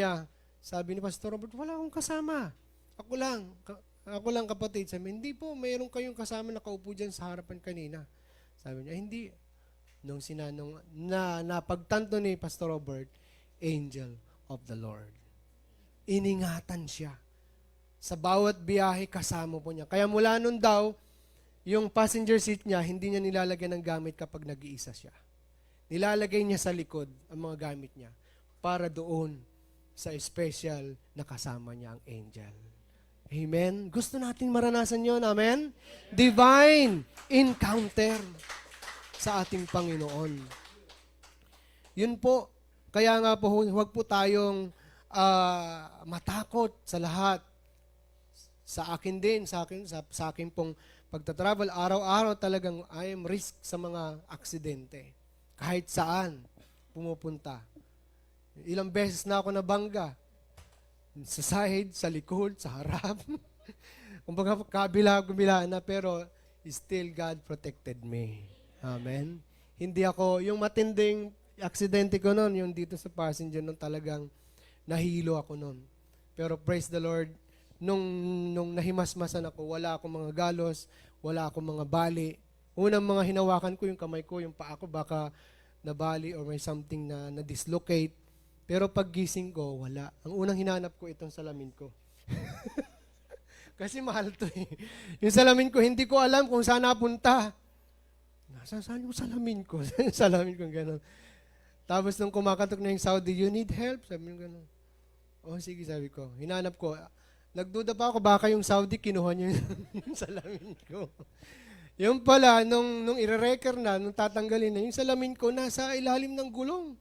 ni Pastor Robert, wala akong kasama. Ako lang kapatid. Sabi, hindi po, mayroon kayong kasama nakaupo dyan sa harapan kanina. Sabi niya, hindi. Nung napagtanto ni Pastor Robert, angel of the Lord. Iningatan siya. Sa bawat biyahe, kasama po niya. Kaya mula nun daw, yung passenger seat niya, hindi niya nilalagyan ng gamit kapag nag-iisa siya. Nilalagay niya sa likod ang mga gamit niya para doon sa special na kasama niya ang angel. Amen? Gusto natin maranasan yon. Amen? Divine encounter sa ating Panginoon. Yun po. Kaya nga po, huwag po tayong matakot sa lahat. Sa akin din, sa akin pong pagtatravel, araw-araw talagang I am risk sa mga aksidente. Kahit saan pumupunta. Ilang beses na ako nabangga. Sa side, sa likod, sa harap. Kumbaga kabila na, pero still God protected me. Amen? Hindi ako, yung matinding aksidente ko noon, yung dito sa passenger noon, talagang nahilo ako noon. Pero praise the Lord, nung nahimasmasan ako, wala akong mga galos, wala akong mga bali. Unang mga hinawakan ko, yung kamay ko, yung paa ko, baka nabali or may something na na-dislocate. Pero pag gising ko, wala. Ang unang hinanap ko, itong salamin ko. Kasi mahal to eh. Yung salamin ko, hindi ko alam kung saan napunta. Saan yung salamin ko? Yung salamin ko, gano'n. Tapos nung kumakatok na yung Saudi, you need help? Sabi ko gano'n. Oh, sige, sabi ko. Hinanap ko. Nagduda pa ako, baka yung Saudi kinuha niya yung salamin ko. Yung pala, nung i-record na, nung tatanggalin na, yung salamin ko nasa ilalim ng gulong.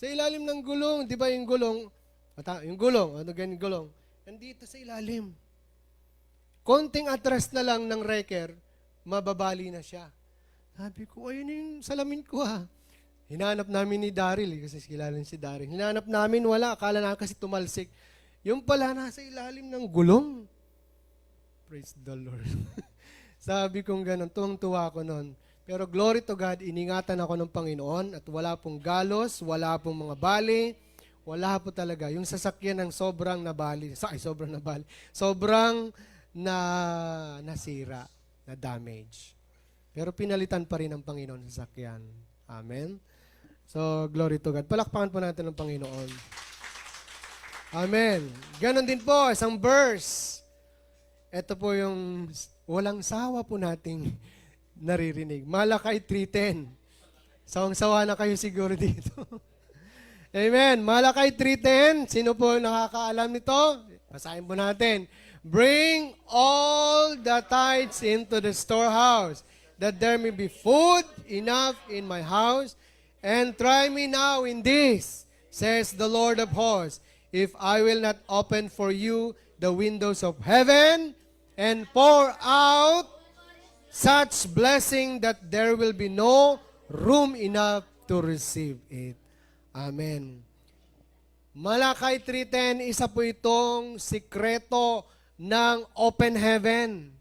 Sa ilalim ng gulong, di ba yung gulong? Yung gulong, ano ganyan gulong? Nandito sa ilalim. Konting atras na lang ng wrecker, mababali na siya. Sabi ko, ayun yung salamin ko ha. Hinanap namin ni Daryl, kasi kilala si Daryl. Hinanap namin, wala. Akala na kasi tumalsik. Yung pala nasa ilalim ng gulong. Praise the Lord. Sabi kong ganun, tuwang-tuwa ako noon. Pero glory to God, iningatan ako ng Panginoon at wala pong galos, wala pong mga bali, wala po talaga. Yung sasakyan ng sobrang nabali, sobrang nasira, na damage. Pero pinalitan pa rin ng Panginoon sa sasakyan. Amen? So, glory to God. Palakpakan po natin ng Panginoon. Amen. Ganon din po, isang verse. Ito po yung walang sawa po nating naririnig. Malakay 3:10. Sawang-sawa na kayo siguro dito. Amen. Malakay 3:10. Sino po nakakaalam nito? Basahin po natin. Bring all the tithes into the storehouse, that there may be food enough in my house, and try me now in this, says the Lord of hosts, if I will not open for you the windows of heaven and pour out such blessing that there will be no room enough to receive it. Amen. Malakay 3:10, isa po itong sikreto ng open heaven.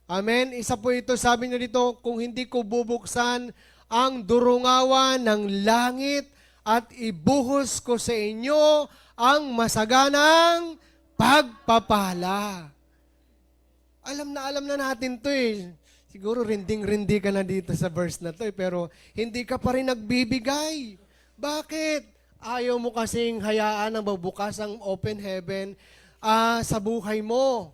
Amen. Isa po ito, sabi niyo dito, kung hindi ko bubuksan ang durungawan ng langit at ibuhos ko sa inyo ang masaganang pagpapala. Alam na natin to eh. Siguro rinding-rindi ka na dito sa verse na to eh, pero hindi ka pa rin nagbibigay. Bakit? Ayaw mo kasing hayaan na mabukas ang open heaven sa buhay mo.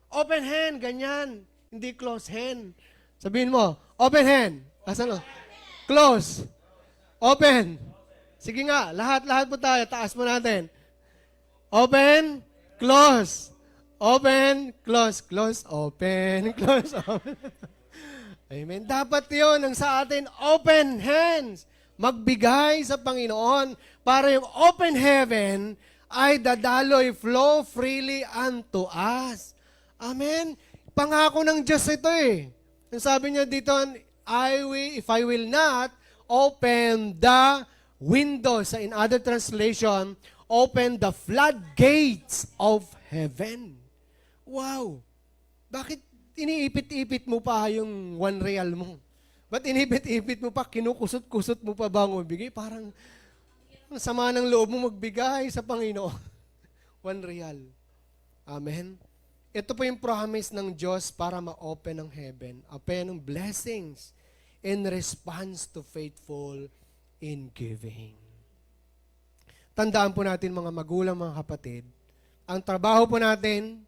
Open hand, ganyan. Hindi close hand. Sabihin mo, open hand. Asan o? Close. Open. Sige nga, lahat po tayo. Taas mo natin. Open, close. Open, close, close, open, close, open. Amen. Dapat yun ang sa atin, open hands. Magbigay sa Panginoon para yung open heaven ay dadaloy, flow freely unto us. Amen. Pangako ng Diyos ito eh. Ang sabi niya dito, if I will not open the windows, in other translation, open the floodgates of heaven. Wow! Bakit iniipit-ipit mo pa yung 1 real mo? Ba't inipit-ipit mo pa, kinukusot-kusot mo pa ba ang magbigay? Parang ang sama ng loob mo magbigay sa Panginoon. 1 real. Amen? Ito po yung promise ng Diyos para ma-open ang heaven. Open ang blessings in response to faithful in giving. Tandaan po natin mga magulang, mga kapatid, ang trabaho po natin,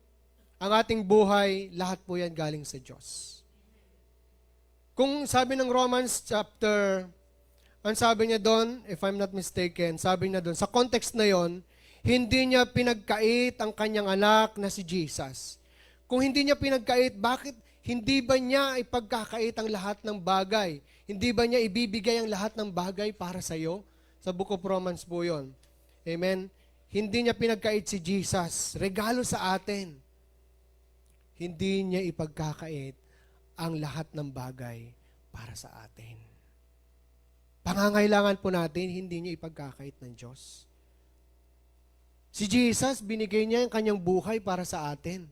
ang ating buhay, lahat po yan galing sa Diyos. Kung sabi ng Romans chapter, ang sabi niya doon, if I'm not mistaken, sabi niya doon, sa context na yon, hindi niya pinagkait ang kanyang anak na si Jesus. Kung hindi niya pinagkait, bakit hindi ba niya ipagkakait ang lahat ng bagay? Hindi ba niya ibibigay ang lahat ng bagay para sa iyo? Sa Book of Romans po yon. Amen? Hindi niya pinagkait si Jesus. Regalo sa atin. Hindi niya ipagkakait ang lahat ng bagay para sa atin. Pangangailangan po natin, hindi niya ipagkakait ng Diyos. Si Jesus, binigay niya ang kanyang buhay para sa atin.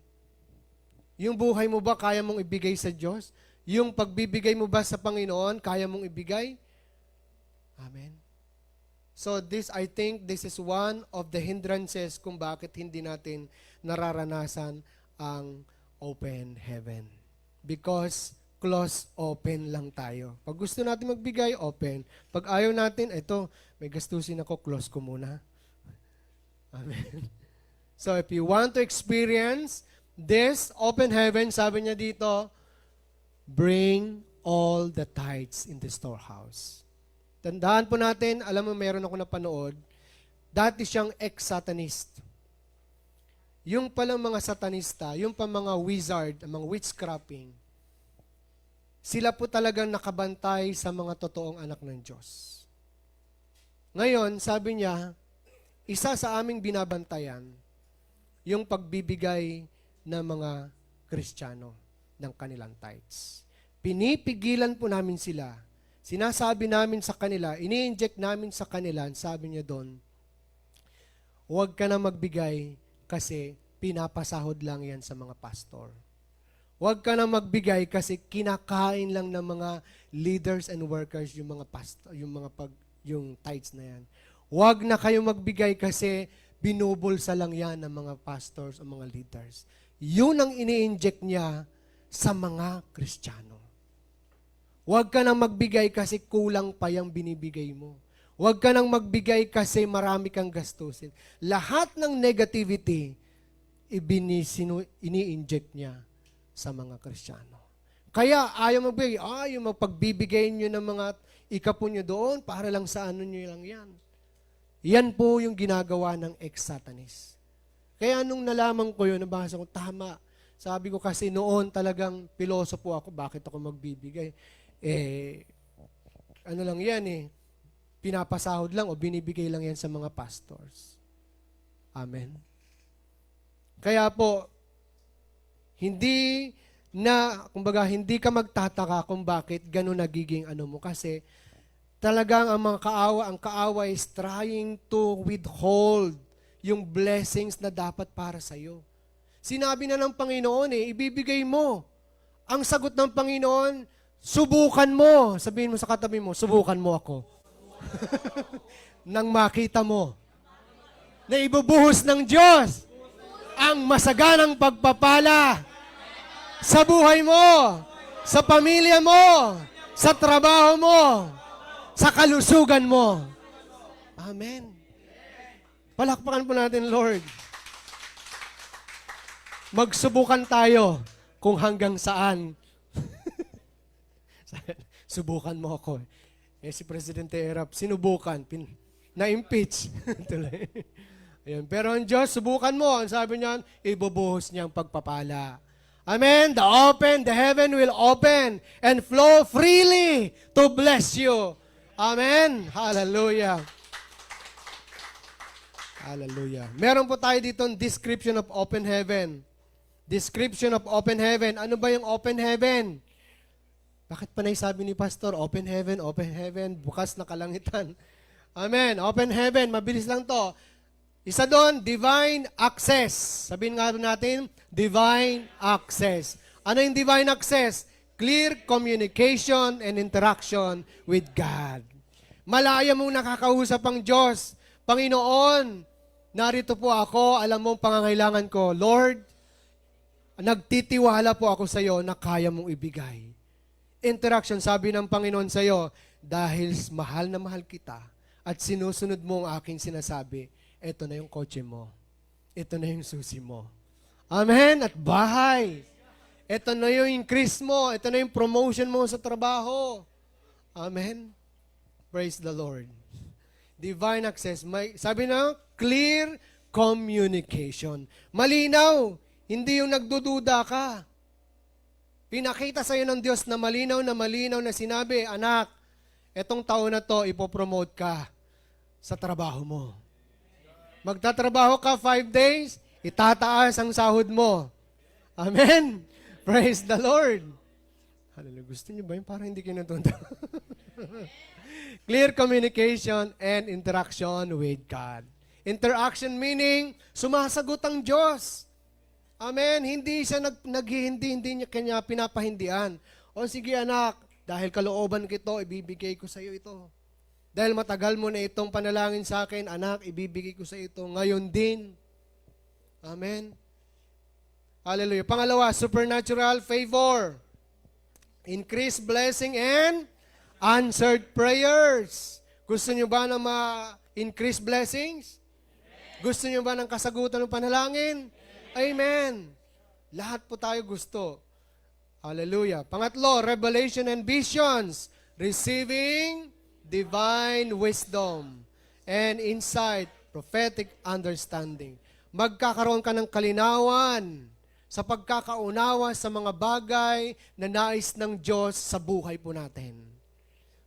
Yung buhay mo ba kaya mong ibigay sa Diyos? Yung pagbibigay mo ba sa Panginoon, kaya mong ibigay? Amen. So I think this is one of the hindrances kung bakit hindi natin nararanasan ang open heaven. Because close, open lang tayo. Pag gusto natin magbigay, open. Pag ayaw natin, ito, may gastusin ako, close ko muna. Amen. So if you want to experience this open heaven, sabi niya dito, bring all the tithes in the storehouse. Tandaan po natin, alam mo, meron ako napanood, dati siyang ex-satanist. Yung palang mga satanista, yung pa mga wizard, mga witchcrafting, sila po talagang nakabantay sa mga totoong anak ng Diyos. Ngayon, sabi niya, isa sa aming binabantayan, yung pagbibigay ng mga Kristiyano ng kanilang tithes. Pinipigilan po namin sila. Sinasabi namin sa kanila, ini-inject namin sa kanila, sabi niya doon, huwag ka na magbigay kasi pinapasahod lang yan sa mga pastor. Huwag ka na magbigay kasi kinakain lang ng mga leaders and workers yung mga pastor, yung tithes na yan. Huwag na kayo magbigay kasi binubulsa lang yan ng mga pastors o mga leaders. Yun ang ini-inject niya sa mga Kristiyano. Huwag ka nang magbigay kasi kulang pa yung binibigay mo. Huwag ka nang magbigay kasi marami kang gastusin. Lahat ng negativity, ini-inject niya sa mga Kristiyano. Kaya ayaw magbigay, yung magpagbibigay nyo ng mga ikapon nyo doon, para lang sa ano nyo lang yan. Yan po yung ginagawa ng ex-satanist. Kaya nung nalaman ko yun, nabasa ko, tama. Sabi ko kasi noon talagang pilosopo ako, bakit ako magbibigay? Ano lang yan pinapasahod lang o binibigay lang yan sa mga pastors. Amen. Kaya po, kumbaga, hindi ka magtataka kung bakit ganun nagiging ano mo. Kasi talagang ang kaawa is trying to withhold yung blessings na dapat para sa'yo. Sinabi na ng Panginoon ibibigay mo. Ang sagot ng Panginoon, subukan mo. Sabihin mo sa katabi mo, subukan mo ako. Nang makita mo na ibubuhos ng Diyos ang masaganang pagpapala sa buhay mo, sa pamilya mo, sa trabaho mo, sa kalusugan mo. Amen. Palakpakan po natin, Lord. Magsubukan tayo kung hanggang saan. Subukan mo ako. Si Presidente Erap, sinubukan, na-impeach. Tuloy. Ayan. Pero ang Diyos, subukan mo. Ang sabi niyan, ibubuhos niyang pagpapala. Amen. The heaven will open and flow freely to bless you. Amen. Hallelujah. Hallelujah. Meron po tayo dito description of open heaven. Description of open heaven. Ano ba yung open heaven? Bakit pa naisabi ni Pastor, open heaven, bukas na kalangitan. Amen. Open heaven, mabilis lang to. Isa doon, divine access. Sabihin nga natin, divine access. Ano yung divine access? Clear communication and interaction with God. Malaya mong nakakausap ang Diyos. Panginoon, narito po ako, alam mo ang pangangailangan ko. Lord, nagtitiwala po ako sa iyo na kaya mong ibigay. Interaction, sabi ng Panginoon sa iyo, dahil mahal na mahal kita at sinusunod mo ang aking sinasabi, ito na yung kotse mo. Ito na yung susi mo. Amen? At bahay. Ito na yung increase mo. Ito na yung promotion mo sa trabaho. Amen? Praise the Lord. Divine access. Sabi na, clear communication. Malinaw. Hindi yung nagdududa ka. Pinakita sa iyo ng Diyos na malinaw na sinabi, anak, etong taon na to, ipopromote ka sa trabaho mo. Magtatrabaho ka 5 days, itataas ang sahod mo. Amen? Praise the Lord. Hallelujah. Gusto niyo ba yun? Parang hindi kinutunta. Clear communication and interaction with God. Interaction meaning, sumasagot ang Diyos. Amen. Hindi siya hindi niya kanya pinapahindian. O sige anak, dahil kalooban kito, ibibigay ko sa iyo ito. Dahil matagal mo na itong panalangin sa akin, anak, ibibigay ko sa ito ngayon din. Amen. Hallelujah. Pangalawa, supernatural favor. Increased blessing and answered prayers. Gusto niyo ba ng ma-increase blessings? Gusto niyo ba ng kasagutan ng panalangin? Amen. Lahat po tayo gusto. Hallelujah. Pangatlo, revelation and visions. Receiving divine wisdom and insight, prophetic understanding. Magkakaroon ka ng kalinawan sa pagkakaunawa sa mga bagay na nais ng Diyos sa buhay po natin.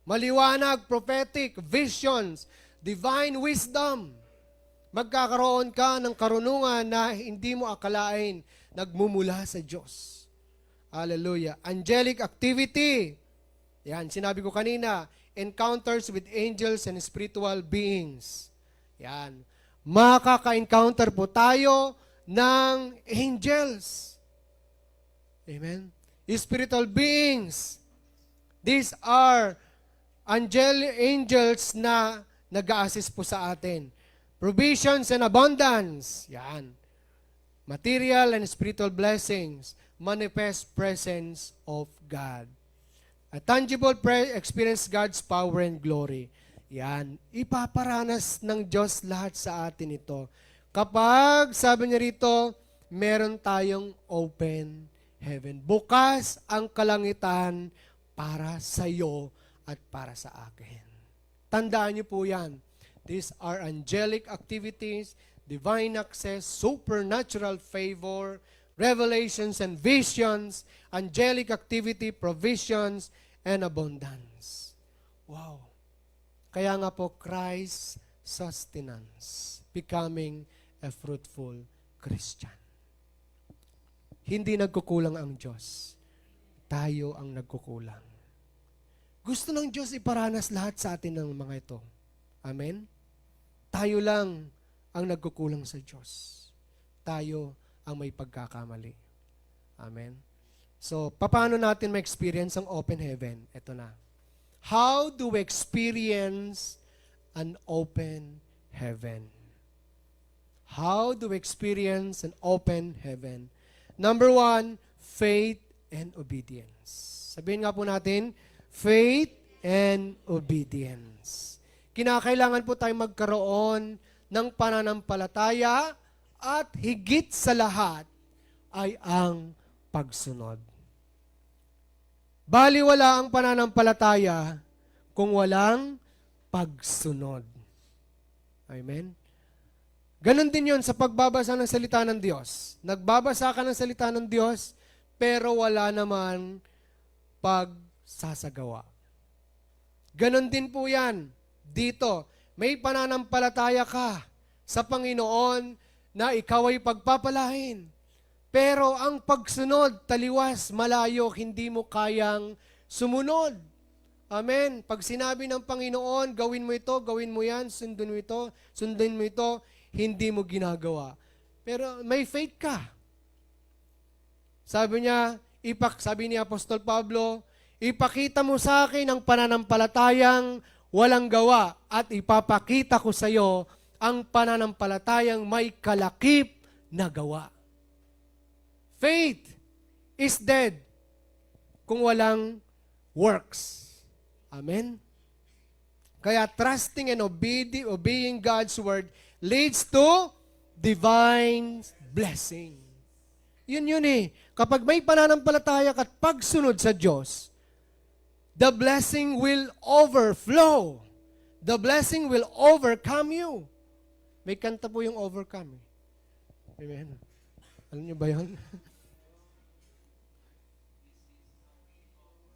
Maliwanag, prophetic, visions, divine wisdom. Magkakaroon ka ng karunungan na hindi mo akalain nagmumula sa Diyos. Hallelujah. Angelic activity. Yan, sinabi ko kanina, encounters with angels and spiritual beings. Yan. Makaka-encounter po tayo ng angels. Amen. Spiritual beings. These are angels na nag-a-assist po sa atin. Provisions and abundance. Yan. Material and spiritual blessings. Manifest presence of God. A tangible experience God's power and glory. Yan. Ipaparanas ng Diyos lahat sa atin ito. Kapag, sabi niya rito, meron tayong open heaven. Bukas ang kalangitan para sa iyo at para sa akin. Tandaan niyo po yan. These are angelic activities, divine access, supernatural favor, revelations and visions, angelic activity, provisions, and abundance. Wow. Kaya nga po, Christ sustenance, becoming a fruitful Christian. hindi nagkukulang ang Diyos. Tayo ang nagkukulang. Gusto ng Diyos iparanas lahat sa atin ng mga ito. Amen? Tayo lang ang nagkukulang sa Diyos. Tayo ang may pagkakamali. Amen? So, paano natin ma-experience ang open heaven? Ito na. How do we experience an open heaven? How do we experience an open heaven? Number 1, faith and obedience. Sabihin nga po natin, faith and obedience. Kinakailangan po tayong magkaroon ng pananampalataya at higit sa lahat ay ang pagsunod. Baliwala ang pananampalataya kung walang pagsunod. Amen? Ganon din yun sa pagbabasa ng salita ng Diyos. Nagbabasa ka ng salita ng Diyos, pero wala naman pagsasagawa. Ganon din po yan. Dito, may pananampalataya ka sa Panginoon na ikaw ay pagpapalain. Pero ang pagsunod, taliwas, malayo, hindi mo kayang sumunod. Amen. Pag sinabi ng Panginoon, gawin mo ito, gawin mo yan, sundin mo ito, hindi mo ginagawa. Pero may faith ka. Sabi niya, sabi ni Apostol Pablo, ipakita mo sa akin ang pananampalatayang walang gawa at ipapakita ko sa iyo ang pananampalatayang may kalakip na gawa. Faith is dead kung walang works. Amen? Kaya trusting and obeying God's word leads to divine blessing. Yun eh. Kapag may pananampalataya at pagsunod sa Diyos, the blessing will overflow. The blessing will overcome you. May kanta po yung overcome. Amen. Alam niyo ba yun?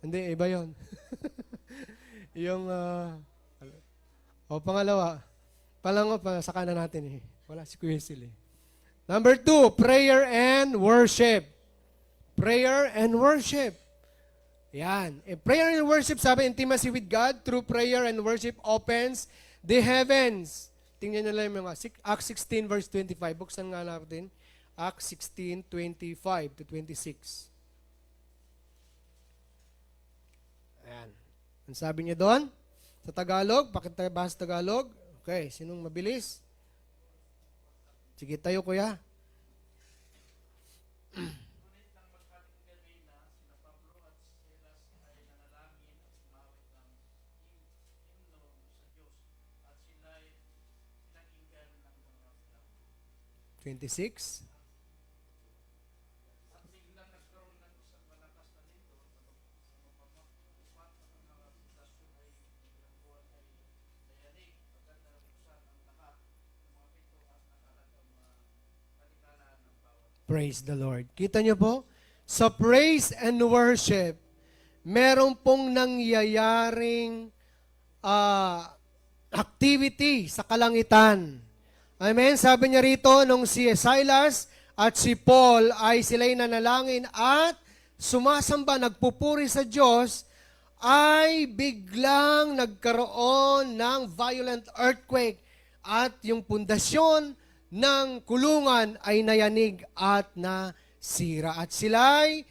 Hindi, iba yun. Yung, pangalawa, sa kanan natin eh. Wala si Kuya Sil eh. Number 2, prayer and worship. Prayer and worship. Yan. Prayer and worship, sabi, intimacy with God through prayer and worship opens the heavens. Tingnan nyo lang yung mga Acts 16 verse 25. Buksan nga natin. Acts 16, 25 to 26. Ayan. Ang sabi niya doon? Sa Tagalog, pakibahas Tagalog. Okay, sinong mabilis? Sige, tayo kuya. Ngunit nang maghating gabi na, sina Pablo at Silas ay nanalangin at sumawit ng himno sa Diyos at sila'y pinakinggan ng mga tao. 26. At biglang nagkaroon ng isang malakas na lindol sa mapamakupat at ang mga pundasyon ay biglang buwan ay nayanig at nabuksan ang lahat ng mga pinto at nakalat ang mga kanikala ng bawat. Praise the Lord. Kita niyo po? Sa praise and worship, meron pong nangyayaring activity sa kalangitan. Amen? Sabi niya rito, nung si Silas at si Paul ay sila'y nanalangin at sumasamba, nagpupuri sa Diyos, ay biglang nagkaroon ng violent earthquake at yung pundasyon ng kulungan ay nayanig at nasira. At sila'y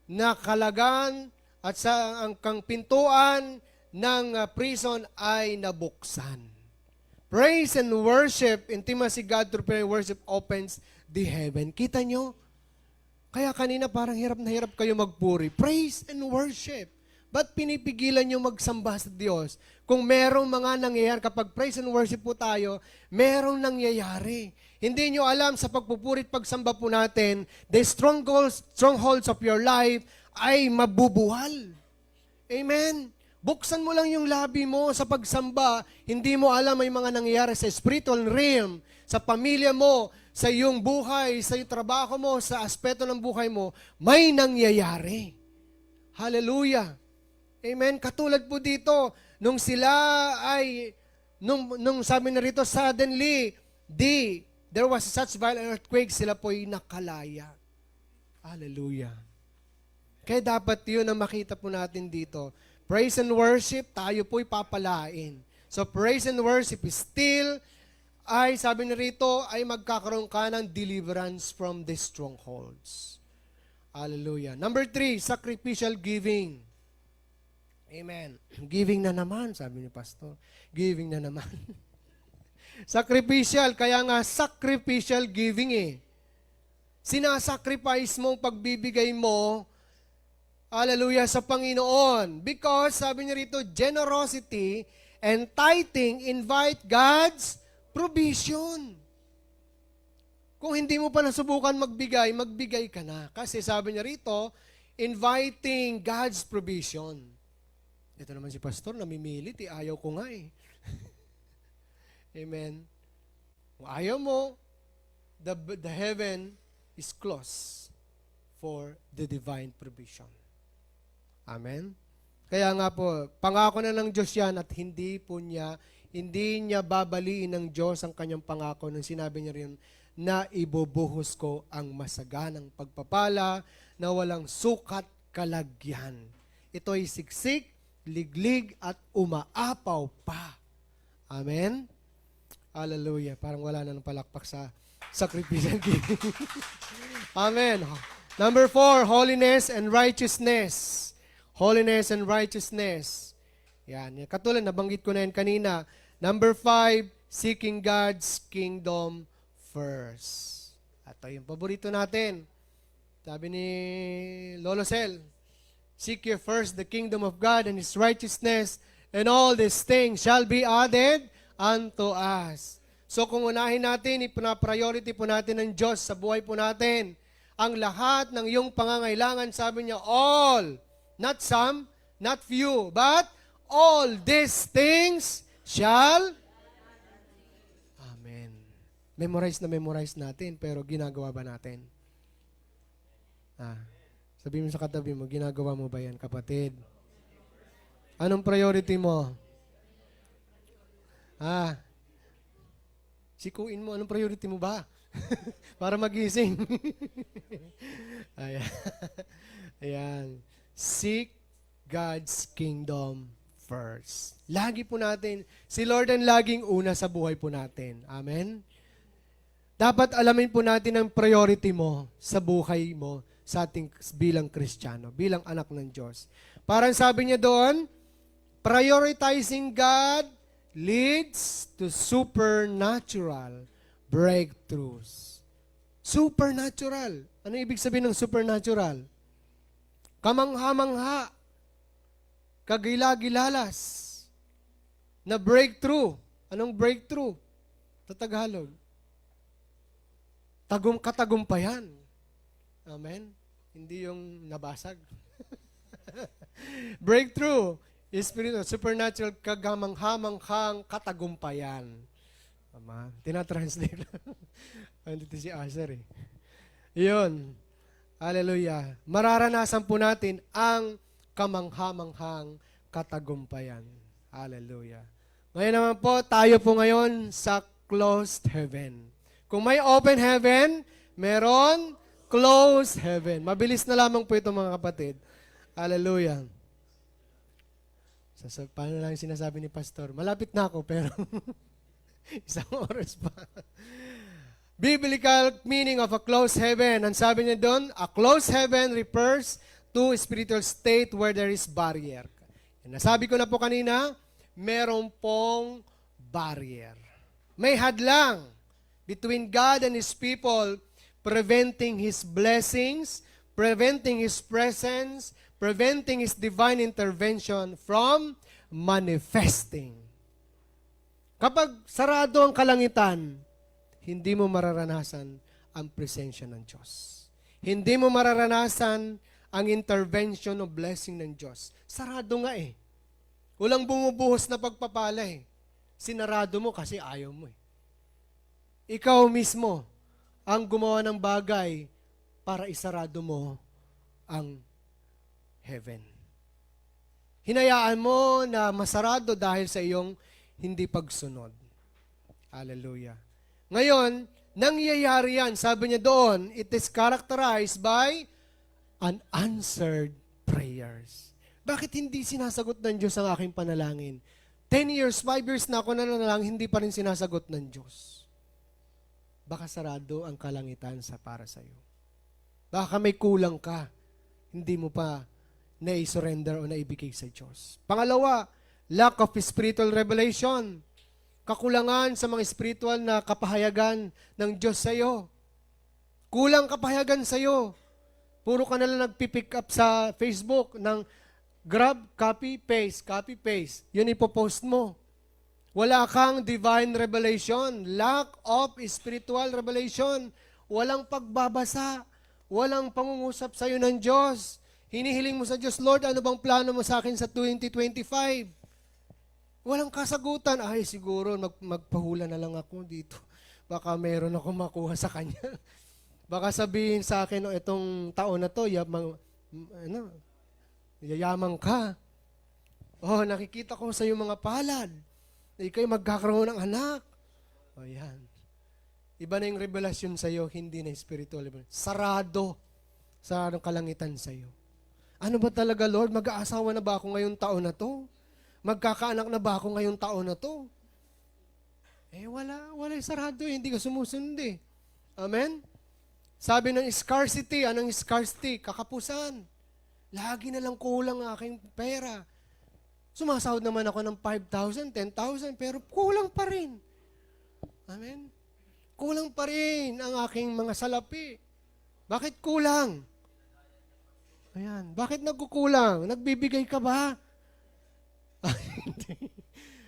nakalagan at sa ang pintuan ng prison ay nabuksan. Praise and worship, intimacy God through prayer and worship opens the heaven. Kita nyo? Kaya kanina parang hirap na hirap kayo magpuri. Praise and worship. Ba't pinipigilan nyo magsamba sa Diyos? Kung merong mga nangyayari, kapag praise and worship po tayo, merong nangyayari. Hindi nyo alam sa pagpupuri at pagsamba po natin, the strongholds of your life ay mabubuhal. Amen? Buksan mo lang yung labi mo sa pagsamba, hindi mo alam may mga nangyayari sa spiritual realm, sa pamilya mo, sa iyong buhay, sa iyong trabaho mo, sa aspeto ng buhay mo, may nangyayari. Hallelujah. Amen. Katulad po dito, nung sila ay, nung sabi na rito, suddenly, there was such violent earthquake, sila po'y nakalaya. Hallelujah. Kaya dapat yun ang makita po natin dito. Praise and worship, tayo po'y papalain. So praise and worship is still, ay sabi na rito, ay magkakaroon ka ng deliverance from the strongholds. Hallelujah. Number 3, sacrificial giving. Amen. Giving na naman, sabi ni Pastor. Giving na naman. Sacrificial, kaya nga sacrificial giving eh. Sinasacrifice mong pagbibigay mo, hallelujah, sa Panginoon. Because, sabi niya rito, generosity and tithing invite God's provision. Kung hindi mo pa nasubukan magbigay, magbigay ka na. Kasi sabi niya rito, inviting God's provision. Ito naman si Pastor, namimilit, ayaw ko nga eh. Amen. Kung ayaw mo, the heaven is closed for the divine provision. Amen? Kaya nga po, pangako na ng Diyos yan at hindi niya babaliin ng Diyos ang kanyang pangako nung sinabi niya rin na ibubuhos ko ang masaganang pagpapala na walang sukat kalagyan. Ito ay siksik, liglig at umaapaw pa. Amen? Hallelujah. Parang wala na ng palakpak sa sacrificial giving. Amen. Number 4, holiness and righteousness. Holiness and righteousness. Yan. Katulad, nabanggit ko na yan kanina. Number 5, seeking God's kingdom first. At ito yung paborito natin. Sabi ni Lolo Sel, seek ye first the kingdom of God and His righteousness, and all these things shall be added unto us. So kung unahin natin, ipina-priority po natin ng Diyos sa buhay po natin, ang lahat ng iyong pangangailangan, sabi niya, all, not some, not few, but all these things shall. Amen. Memorize na memorize natin, pero ginagawa ba natin? Sabihin mo sa katabi mo, ginagawa mo ba yan, kapatid? Anong priority mo? Sikuin mo, anong priority mo ba? Para magising. Ayan. Ayan. Seek God's kingdom first. Lagi po natin, si Lord ang laging una sa buhay po natin. Amen? Dapat alamin po natin ang priority mo sa buhay mo sa ating bilang Kristiyano, bilang anak ng Diyos. Parang sabi niya doon, prioritizing God leads to supernatural breakthroughs. Supernatural. Ano ibig sabihin ng supernatural? Kamangha-mangha, kagila-gilalas, na breakthrough. Anong breakthrough? Sa Tagalog. Katagumpayan. Amen? Hindi yung nabasag. Breakthrough. Spiritual, supernatural, kagamanghamanghang katagumpayan. Tama? Tinatranslate lang. Andito si Asher eh. Yun. Hallelujah. Mararanasan po natin ang kamanghamanghang katagumpayan. Hallelujah. Ngayon naman po, tayo po ngayon sa closed heaven. Kung may open heaven, meron closed heaven. Mabilis na lamang po ito mga kapatid. Hallelujah. Paano lang sinasabi ni Pastor? Malapit na ako, pero isang oras pa. Biblical meaning of a closed heaven. Ang sabi niya doon, a closed heaven refers to a spiritual state where there is barrier. Nasabi ko na po kanina, meron pong barrier. May hadlang between God and His people, preventing His blessings, preventing His presence, preventing His divine intervention from manifesting. Kapag sarado ang kalangitan, hindi mo mararanasan ang presensya ng Diyos. Hindi mo mararanasan ang intervention o blessing ng Diyos. Sarado nga eh. Walang bumubuhos na pagpapala eh. Sinarado mo kasi ayaw mo eh. Ikaw mismo ang gumawa ng bagay para isarado mo ang heaven. Hinayaan mo na masarado dahil sa iyong hindi pagsunod. Hallelujah. Ngayon, nangyayari yan. Sabi niya doon, it is characterized by unanswered prayers. Bakit hindi sinasagot ng Diyos ang aking panalangin? 10 years, 5 years na ako nanalangin, hindi pa rin sinasagot ng Diyos. Baka sarado ang kalangitan para sa iyo. Baka may kulang ka, hindi mo pa na-surrender o naibigay sa Diyos. Pangalawa, lack of spiritual revelation. Kakulangan sa mga spiritual na kapahayagan ng Diyos sa iyo. Kulang kapahayagan sa iyo. Puro ka na lang nagpipick up sa Facebook ng grab, copy, paste. Yun ipopost mo. Wala kang divine revelation. Lack of spiritual revelation. Walang pagbabasa. Walang pangungusap sa iyo ng Diyos. Hinihiling mo sa Diyos, Lord, ano bang plano mo sa akin sa 2025? Walang kasagutan. Ay, siguro magpahula na lang ako dito. Baka meron ako makuha sa Kanya. Baka sabihin sa akin, itong taon na to, yayaman ka. Oh, nakikita ko sa iyong mga palad. Ikaw'y magkakaroon ng anak. O yan. Iba na yung revelasyon sa iyo, hindi na spiritual. Sarado sa kalangitan sa iyo. Ano ba talaga, Lord? Mag-aasawa na ba ako ngayong taon na to? Magkakaanak na ba ako ngayong taon na to? Wala yung sarado, hindi ka sumusunod eh. Amen? Sabi ng scarcity, anong scarcity? Kakapusan. Lagi na lang kulang ang aking pera. Sumasahod naman ako ng 5,000, 10,000, pero kulang pa rin. Amen? Kulang pa rin ang aking mga salapi. Bakit kulang? Ayan. Bakit nagkukulang? Nagbibigay ka ba?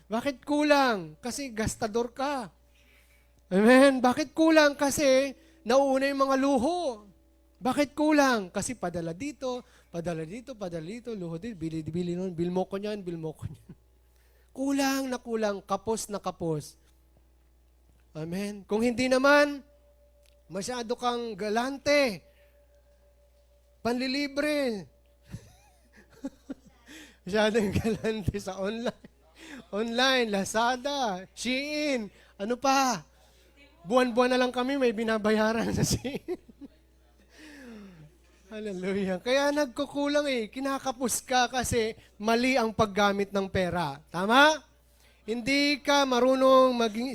Bakit kulang? Kasi gastador ka. Amen? Bakit kulang? Kasi nauuna yung mga luho. Bakit kulang? Kasi padala dito, luho dito, bili nun, bil mo ko niyan. Kulang na kulang, kapos na kapos. Amen? Kung hindi naman, masyado kang galante, panlilibre, masyadong galante sa online, Lazada, Shein, ano pa? Buwan-buwan na lang kami may binabayaran sa Shein. Hallelujah. Kaya nagkukulang kinakapos ka kasi mali ang paggamit ng pera. Tama? Hindi ka marunong maging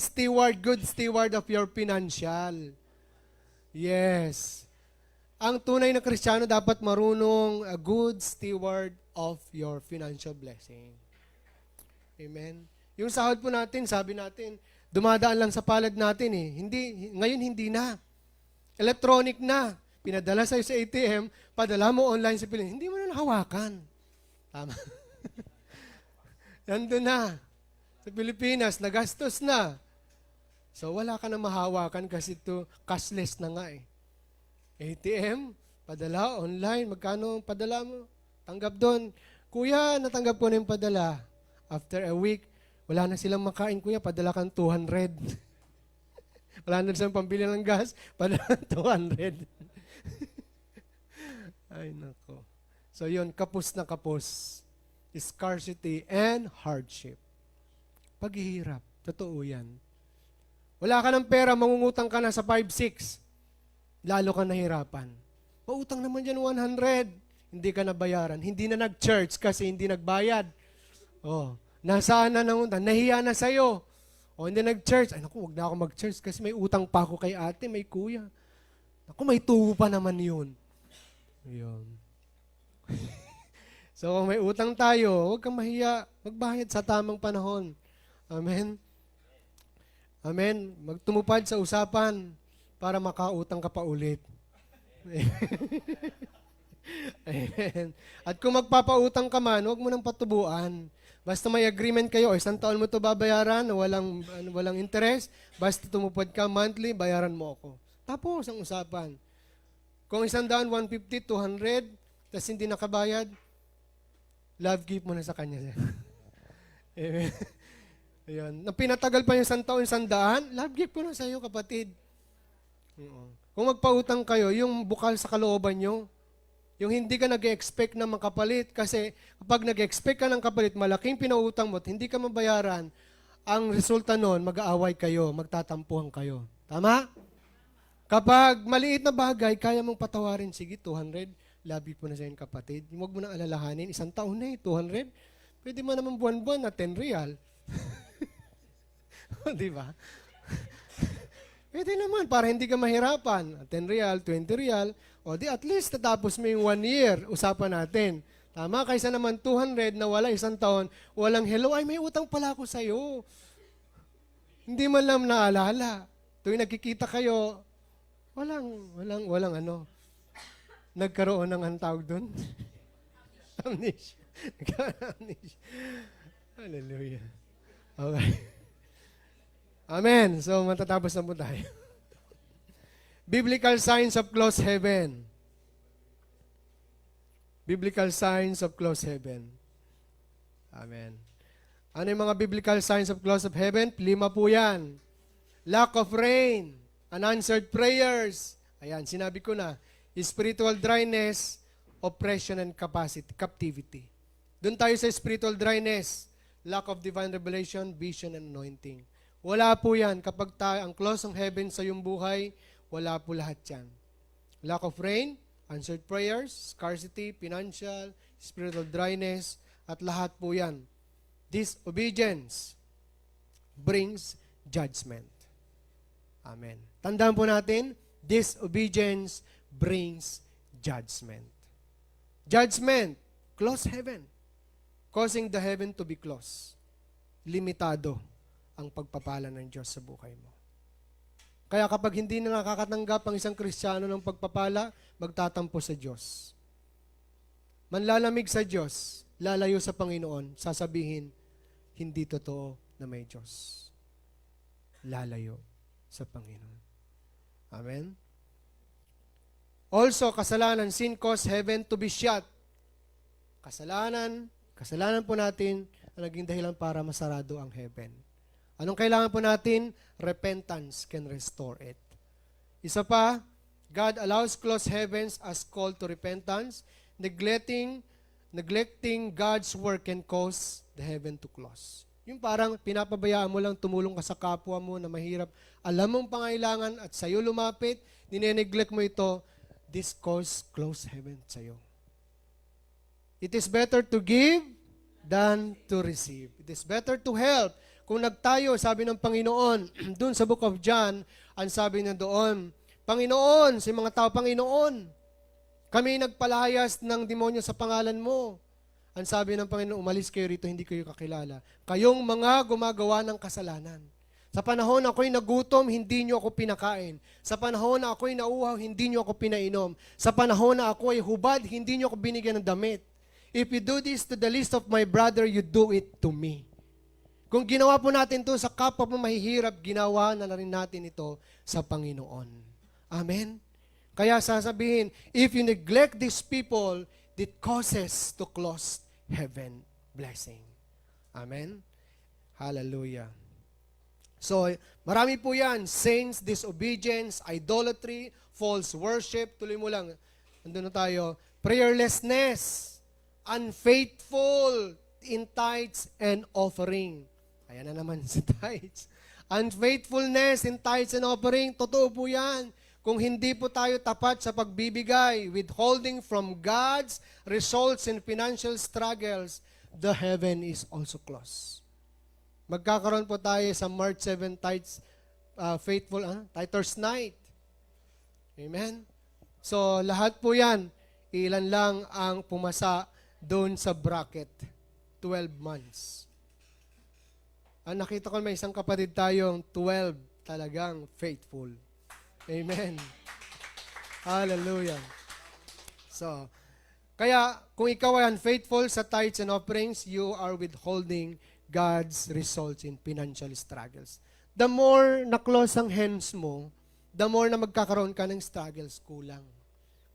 good steward of your financial. Yes. Ang tunay na Kristiyano dapat marunong a good steward of your financial blessing. Amen. Yung sahod po natin, sabi natin, dumadaan lang sa palad natin ngayon hindi na. Electronic na. Pinadala sa'yo sa ATM, padala mo online sa Pilipinas. Hindi mo na nahawakan. Tama. Nandun na. Sa Pilipinas, nagastos na. So, wala ka na mahawakan kasi ito cashless na nga ATM, padala, online, magkano ang padala mo? Tanggap doon. Kuya, natanggap ko na yung padala. After a week, wala na silang makain, kuya, padala kang 200. Wala na silang pambili ng gas, padala 200. Ay, nako. So, yun, kapos na kapos. Scarcity and hardship. Paghihirap. Totoo yan. Wala ka ng pera, mangungutang ka na sa 5-6. Lalo ka nahirapan. Pautang naman dyan 100. Hindi ka nabayaran. Hindi na nag-church kasi hindi nagbayad. Oh, nasaan na nahiya na sa'yo. O hindi nag-church. Ay naku, wag na ako mag-church kasi may utang pa ako kay ate, may kuya. Naku, may tubo pa naman yun. Yun. So, kung may utang tayo, huwag kang mahiya. Magbayad sa tamang panahon. Amen? Amen? Magtumupad sa usapan para makautang ka pa ulit. Amen. At kung magpapautang ka man, huwag mo nang patubuan. Basta may agreement kayo, isang taon mo ito babayaran, walang interest, basta tumupad ka monthly, bayaran mo ako. Tapos ang usapan. Kung 100, 150, 200, tapos hindi nakabayad, love gift mo na sa kanya. Amen. Ayan. Nang pinatagal pa yung 100 taon, 100, love gift ko na sa iyo, kapatid. Kung magpautang kayo, yung bukal sa kalooban nyo, yung hindi ka nag-expect na makapalit, kasi kapag nag-expect ka ng kapalit, malaking pinautang mo at hindi ka mabayaran, ang resulta nun, mag-aaway kayo, magtatampuhan kayo. Tama? Kapag maliit na bagay, kaya mong patawarin, sige, 200, labi po na sa inyong kapatid. Huwag mo nang alalahanin, 1 taon na 200. Pwede mo naman buwan-buwan na 10 real. Di ba? Pwede naman, para hindi ka mahirapan. 10 real, 20 real. O di at least tatapos mo yung 1 year, usapan natin. Tama, kaysa naman 200 na wala 1 taon, walang hello, ay may utang pala ako sa'yo. Hindi man lang naalala. Tuwing nagkikita kayo, walang ano. Nagkaroon ng ang tawag doon? Amnesia. Amnesia. Hallelujah. Okay. Amen. So, matatapos na po tayo. Biblical signs of close heaven. Biblical signs of close heaven. Amen. Ano yung mga biblical signs of close of heaven? 5 po yan. Lack of rain, unanswered prayers. Ayan, sinabi ko na. Spiritual dryness, oppression and captivity. Doon tayo sa spiritual dryness. Lack of divine revelation, vision and anointing. Wala po yan. Kapag ang close ng heaven sa iyong buhay, wala po lahat yan. Lack of rain, answered prayers, scarcity, financial, spiritual dryness, at lahat po yan. Disobedience brings judgment. Amen. Tandaan po natin, disobedience brings judgment. Judgment, close heaven. Causing the heaven to be close. Limitado ang pagpapala ng Diyos sa buhay mo. Kaya kapag hindi na nakakatanggap ang isang Kristiyano ng pagpapala, magtatampo sa Diyos. Manlalamig sa Diyos, lalayo sa Panginoon, sasabihin, hindi totoo na may Diyos. Lalayo sa Panginoon. Amen? Also, kasalanan, sin caused heaven to be shut. Kasalanan po natin ang naging dahilan para masarado ang heaven. Anong kailangan po natin? Repentance can restore it. Isa pa, God allows closed heavens as call to repentance. Neglecting God's work can cause the heaven to close. Yung parang pinapabayaan mo lang, tumulong ka sa kapwa mo na mahirap. Alam mong pangailangan at sa'yo lumapit, nineneglect mo ito, this cause close heaven sa'yo. It is better to give than to receive. It is better to help. Kung nagtayo, sabi ng Panginoon, dun sa book of John, ang sabi niya doon, Panginoon, sa mga tao, Panginoon, kami nagpalayas ng demonyo sa pangalan mo. Ang sabi ng Panginoon, umalis kayo rito, hindi kayo kakilala. Kayong mga gumagawa ng kasalanan. Sa panahon na ako'y nagutom, hindi nyo ako pinakain. Sa panahon na ako'y nauhaw, hindi nyo ako pinainom. Sa panahon na ako'y hubad, hindi nyo ako binigyan ng damit. If you do this to the least of my brother, you do it to me. Kung ginawa po natin ito sa kapwa mo mahihirap, ginawa na rin natin ito sa Panginoon. Amen? Kaya sasabihin, if you neglect these people, it causes to close heaven blessing. Amen? Hallelujah. So, marami po yan. Sins, disobedience, idolatry, false worship. Tuloy mo lang. Andun na tayo. Prayerlessness, unfaithful in tithes and offering. Ayan na naman si tithes. Unfaithfulness in tithes and offering, totoo po yan. Kung hindi po tayo tapat sa pagbibigay, withholding from God's results in financial struggles, the heaven is also closed. Magkakaroon po tayo sa March 7 tithes, tithers night. Amen? So, lahat po yan, ilan lang ang pumasa doon sa bracket. 12 months. Ang nakita ko may isang kapatid tayong 12 talagang faithful. Amen. Hallelujah. So, kaya kung ikaw ay unfaithful sa tithes and offerings, you are withholding God's results in financial struggles. The more na-close ang hands mo, the more na magkakaroon ka ng struggles, kulang.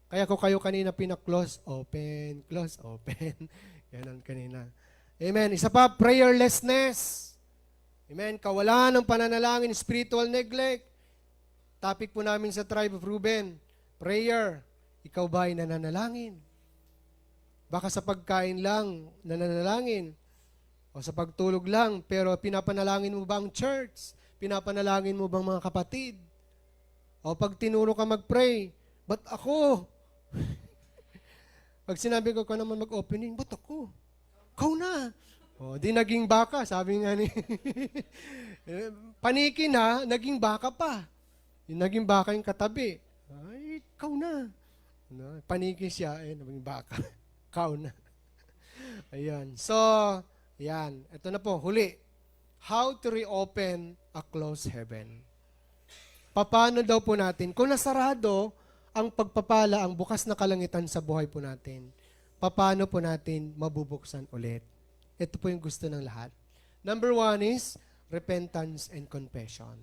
Kaya kung kayo kanina pina-close, open, close, open. Ganon kanina. Amen. Isa pa, prayerlessness. Amen. Kawalan ng pananalangin, spiritual neglect. Topic po namin sa Tribe of Reuben, prayer. Ikaw ba ay nananalangin? Baka sa pagkain lang, nananalangin. O sa pagtulog lang, pero pinapanalangin mo ba ang church? Pinapanalangin mo bang mga kapatid? O pag tinuro ka mag-pray, ba't ako? Pag sinabi ko naman mag-opening, ba't ako? Ikaw na. O, di naging baka, sabi nga ni... Paniki na, naging baka pa. Yung naging baka yung katabi. Ay, ikaw na. No, paniki siya, naging baka. Ikaw na. Ayan. So, yan. Ito na po, huli. How to reopen a closed heaven. Paano daw po natin? Kung nasarado ang pagpapala, ang bukas na kalangitan sa buhay po natin, paano po natin mabubuksan ulit? Ito po yung gusto ng lahat. Number 1 is repentance and confession.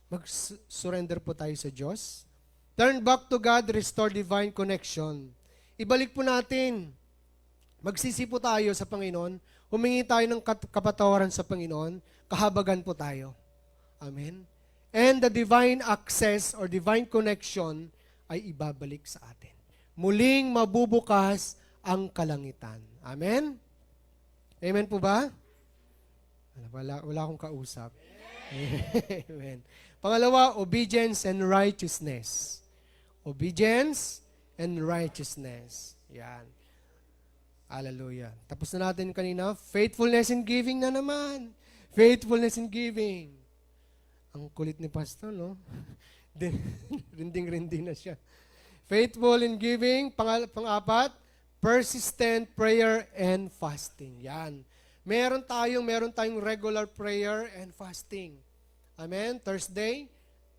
Mag-surrender po tayo sa Diyos. Turn back to God, restore divine connection. Ibalik po natin. Magsisi po tayo sa Panginoon. Humingi tayo ng kapatawaran sa Panginoon. Kahabagan po tayo. Amen. And the divine access or divine connection ay ibabalik sa atin. Muling mabubukas ang kalangitan. Amen? Amen po ba? Wala akong kausap. Amen. Pangalawa, obedience and righteousness. Obedience and righteousness. Yan. Hallelujah. Tapos na natin kanina, faithfulness in giving na naman. Faithfulness in giving. Ang kulit ni Pastor, no? Rinding-rinding na siya. Faithful in giving. Pang-apat, persistent prayer and fasting. Yan. Meron tayong regular prayer and fasting. Amen? Thursday,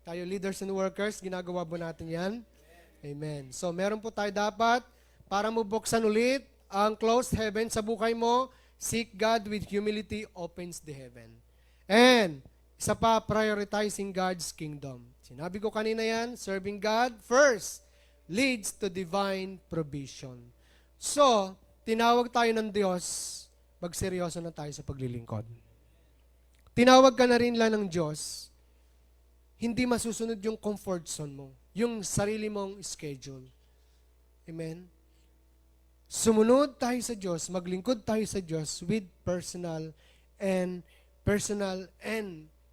tayo leaders and workers, ginagawa po natin yan. Amen. So, meron po tayo dapat para mabuksan ulit ang closed heaven sa buhay mo, seek God with humility opens the heaven. And, isa pa, prioritizing God's kingdom. Sinabi ko kanina yan, serving God first leads to divine provision. So, tinawag tayo ng Diyos, magseryoso na tayo sa paglilingkod. Tinawag ka na rin lang ng Diyos, hindi masusunod yung comfort zone mo, yung sarili mong schedule. Amen? Sumunod tayo sa Diyos, maglingkod tayo sa Diyos with personal and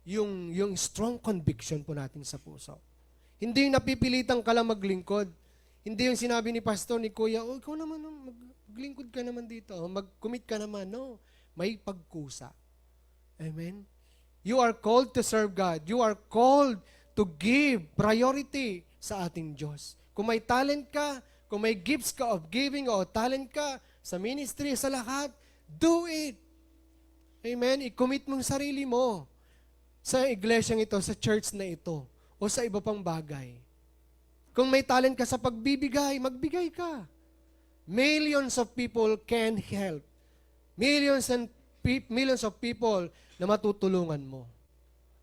yung strong conviction po natin sa puso. Hindi yung napipilitan ka lang maglingkod. Hindi yung sinabi ni pastor, ni kuya, oh, ikaw naman, maglingkod ka naman dito, mag-commit ka naman. No, may pagkusa. Amen? You are called to serve God. You are called to give priority sa ating Diyos. Kung may talent ka, kung may gifts ka of giving o talent ka sa ministry, sa lahat, do it. Amen? I-commit mong sarili mo sa iglesyang ito, sa church na ito, o sa iba pang bagay. Kung may talent ka sa pagbibigay, magbigay ka. Millions of people can help. Millions of people na matutulungan mo.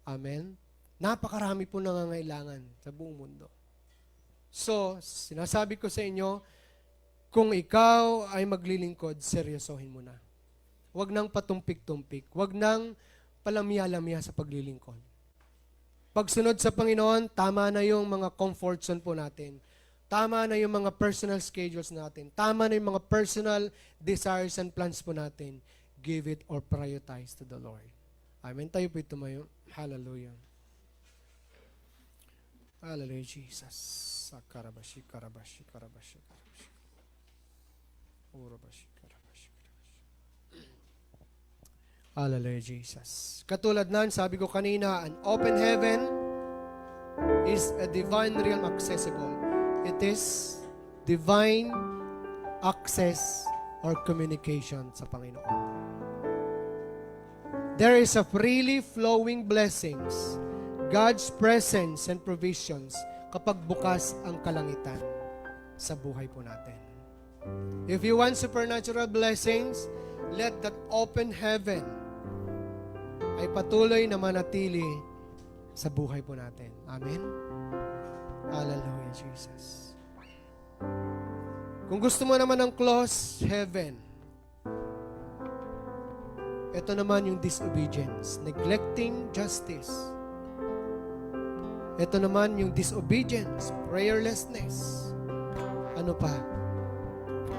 Amen? Napakarami po nangangailangan sa buong mundo. So, sinasabi ko sa inyo, kung ikaw ay maglilingkod, seryosohin mo na. Huwag nang patumpik-tumpik. Huwag nang palamya-lamya sa paglilingkod. Pagsunod sa Panginoon, tama na yung mga comfort zone po natin. Tama na yung mga personal schedules natin. Tama na yung mga personal desires and plans po natin. Give it or prioritize to the Lord. Amen. Tayo po tumayo. Hallelujah. Hallelujah, Jesus. Sakarabashi, karabashi, karabashi, karabashi. Urabashi, karabashi, karabashi. Hallelujah, Jesus. Katulad nan, sabi ko kanina, an open heaven is a divine realm accessible. It is divine access or communication sa Panginoon. There is a freely flowing blessings, God's presence and provisions kapag bukas ang kalangitan sa buhay po natin. If you want supernatural blessings, let that open heaven ay patuloy na manatili sa buhay po natin. Amen? Hallelujah, Jesus. Kung gusto mo naman ng close heaven, ito naman yung disobedience, neglecting justice. Ito naman yung disobedience, prayerlessness. Ano pa?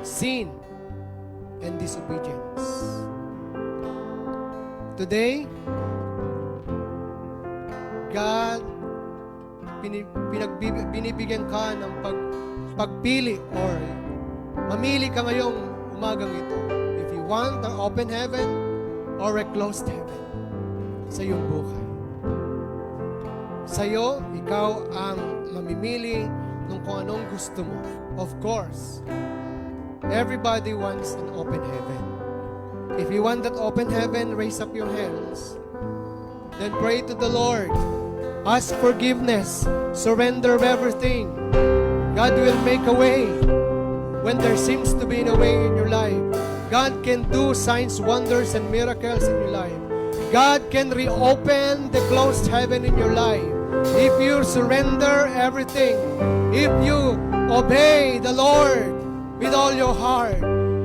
Sin and disobedience. Today, God, binibigyan ka ng pagpili or Mamili ka ngayong umagang ito. If you want an open heaven or a closed heaven sa iyong buhay. Sa'yo, ikaw ang mamimili ng kung anong gusto mo. Of course, everybody wants an open heaven. If you want that open heaven, raise up your hands. Then pray to the Lord. Ask forgiveness. Surrender everything. God will make a way when there seems to be no way in your life. God can do signs, wonders, and miracles in your life. God can reopen the closed heaven in your life. If you surrender everything, if you obey the Lord with all your heart,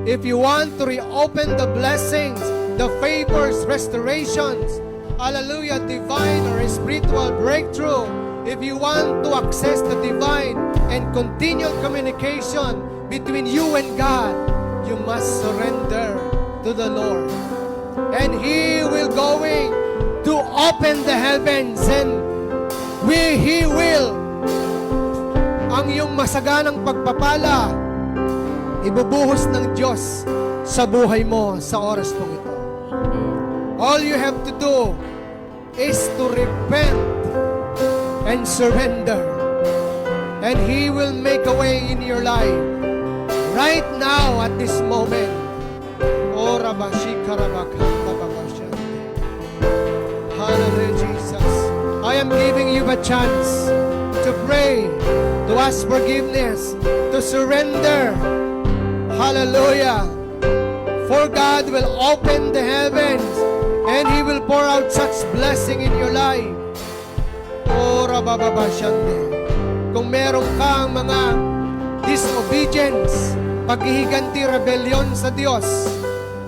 if you want to reopen the blessings, the favors, restorations, hallelujah, divine or spiritual breakthrough, if you want to access the divine and continual communication between you and God, you must surrender to the Lord. And He will going to open the heavens, and He will ang iyong masaganang pagpapala ibubuhos ng Diyos sa buhay mo sa oras pong ito. All you have to do is to repent and surrender, and He will make a way in your life right now at this moment. Oh, Rabashi Karabakanda Babashande. Hallelujah, Jesus. I am giving you a chance to pray, to ask forgiveness, to surrender. Hallelujah. For God will open the heavens and He will pour out such blessing in your life. Oh, Rabababashande. Kung meron kang mga disobedience, paghihiganti, rebellion sa Diyos,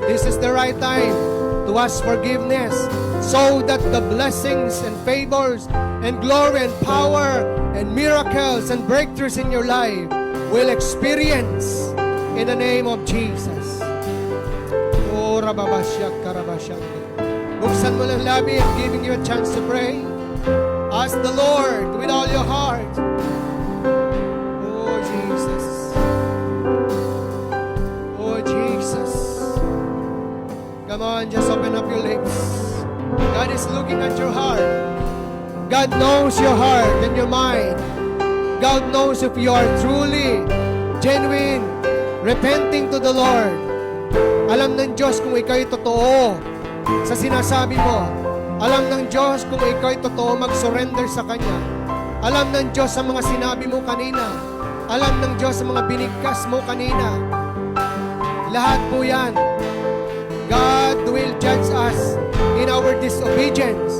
this is the right time to ask forgiveness so that the blessings and favors and glory and power and miracles and breakthroughs in your life will experience in the name of Jesus. Oh, Rababashyak Karabashande. Buksan mo lang labi. I'm giving you a chance to pray. Ask the Lord with all your heart. Oh, Jesus. Oh, Jesus. Come on, just open up your lips. God is looking at your heart. God knows your heart and your mind. God knows if you are truly genuine, repenting to the Lord. Alam ng Diyos kung ikaw'y totoo sa sinasabi mo. Alam ng Diyos kung ikaw'y totoo mag-surrender sa Kanya. Alam ng Diyos sa mga sinabi mo kanina. Alam ng Diyos sa mga binigkas mo kanina. Lahat po yan. God will judge us in our disobedience.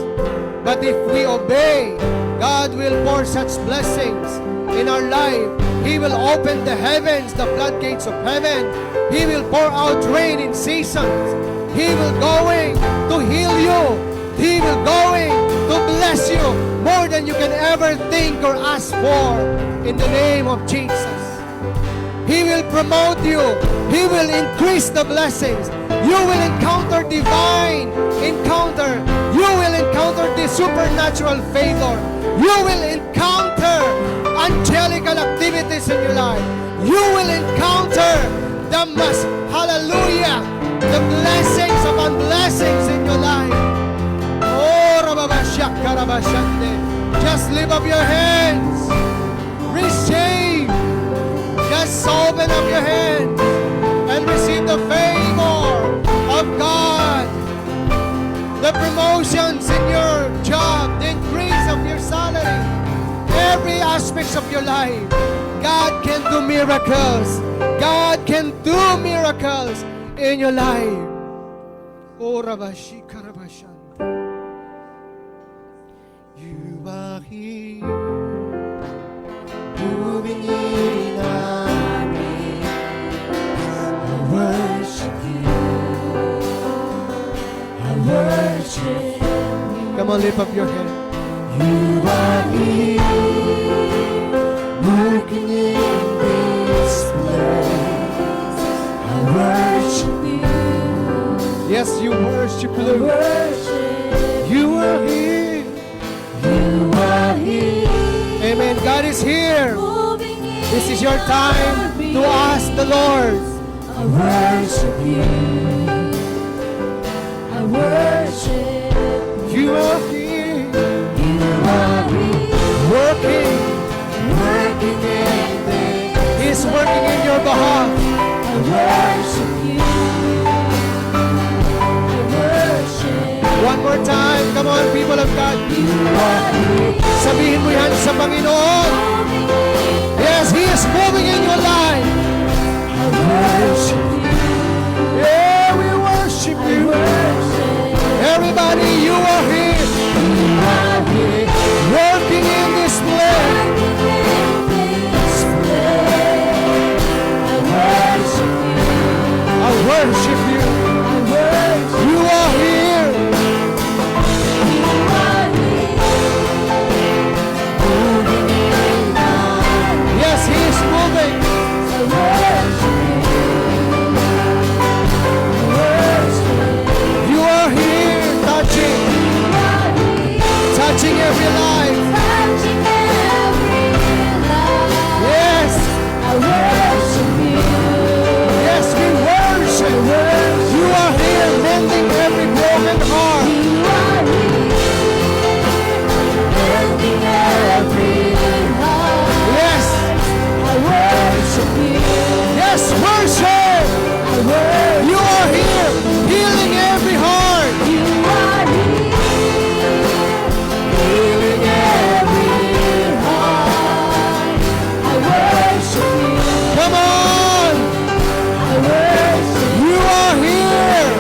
But if we obey, God will pour such blessings in our life. He will open the heavens, the floodgates of heaven. He will pour out rain in seasons. He will going to heal you. He will going to bless you more than you can ever think or ask for in the name of Jesus. He will promote you. He will increase the blessings. You will encounter divine encounter. You will encounter the supernatural favor. You will encounter angelical activities in your life. You will encounter the hallelujah, the blessings upon blessings in your life. Oh, Rababashak Karabashande. Just lift up your hands. Receive. Just open up your hands and receive the favor of God. The promotions in your job, the increase of your salary, every aspect of your life. God can do miracles. God can do miracles in your life. Oh, Rabashi Karabashande. You are here, moving in our midst. I worship you. I worship you. Come on, lift up your hand. You are here, working in this place. I worship you. Yes, you worship you. You are here. You are here. Amen. God is here. This is your time to to ask the Lord. I worship you. I worship You are here, you. Are working. working in this. He's working in your behalf. I worship you. I worship One more time. Come on, people of God. you. Are Sabihin mo yan sa Panginoon. Yes, He is moving in your life. I worship you. Yeah, we worship I you. worship Everybody, you are here, you. Are here. working in this place. I worship you. You are here. Yes, He is moving. You are here, touching every life. Yes, yes, we worship. You are here, mending every broken heart. Yes, yes, worship. You are here, healing every heart. Come on, you are here.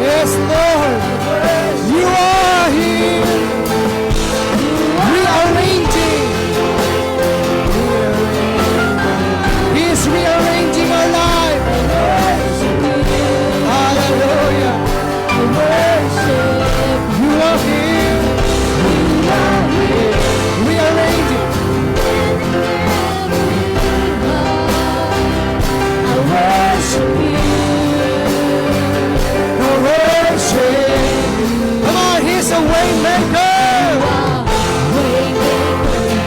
Yes, Lord, you are here, rearranging. He is rearranging our life. Hallelujah. You are here, rearranging. Come on, He's a way maker.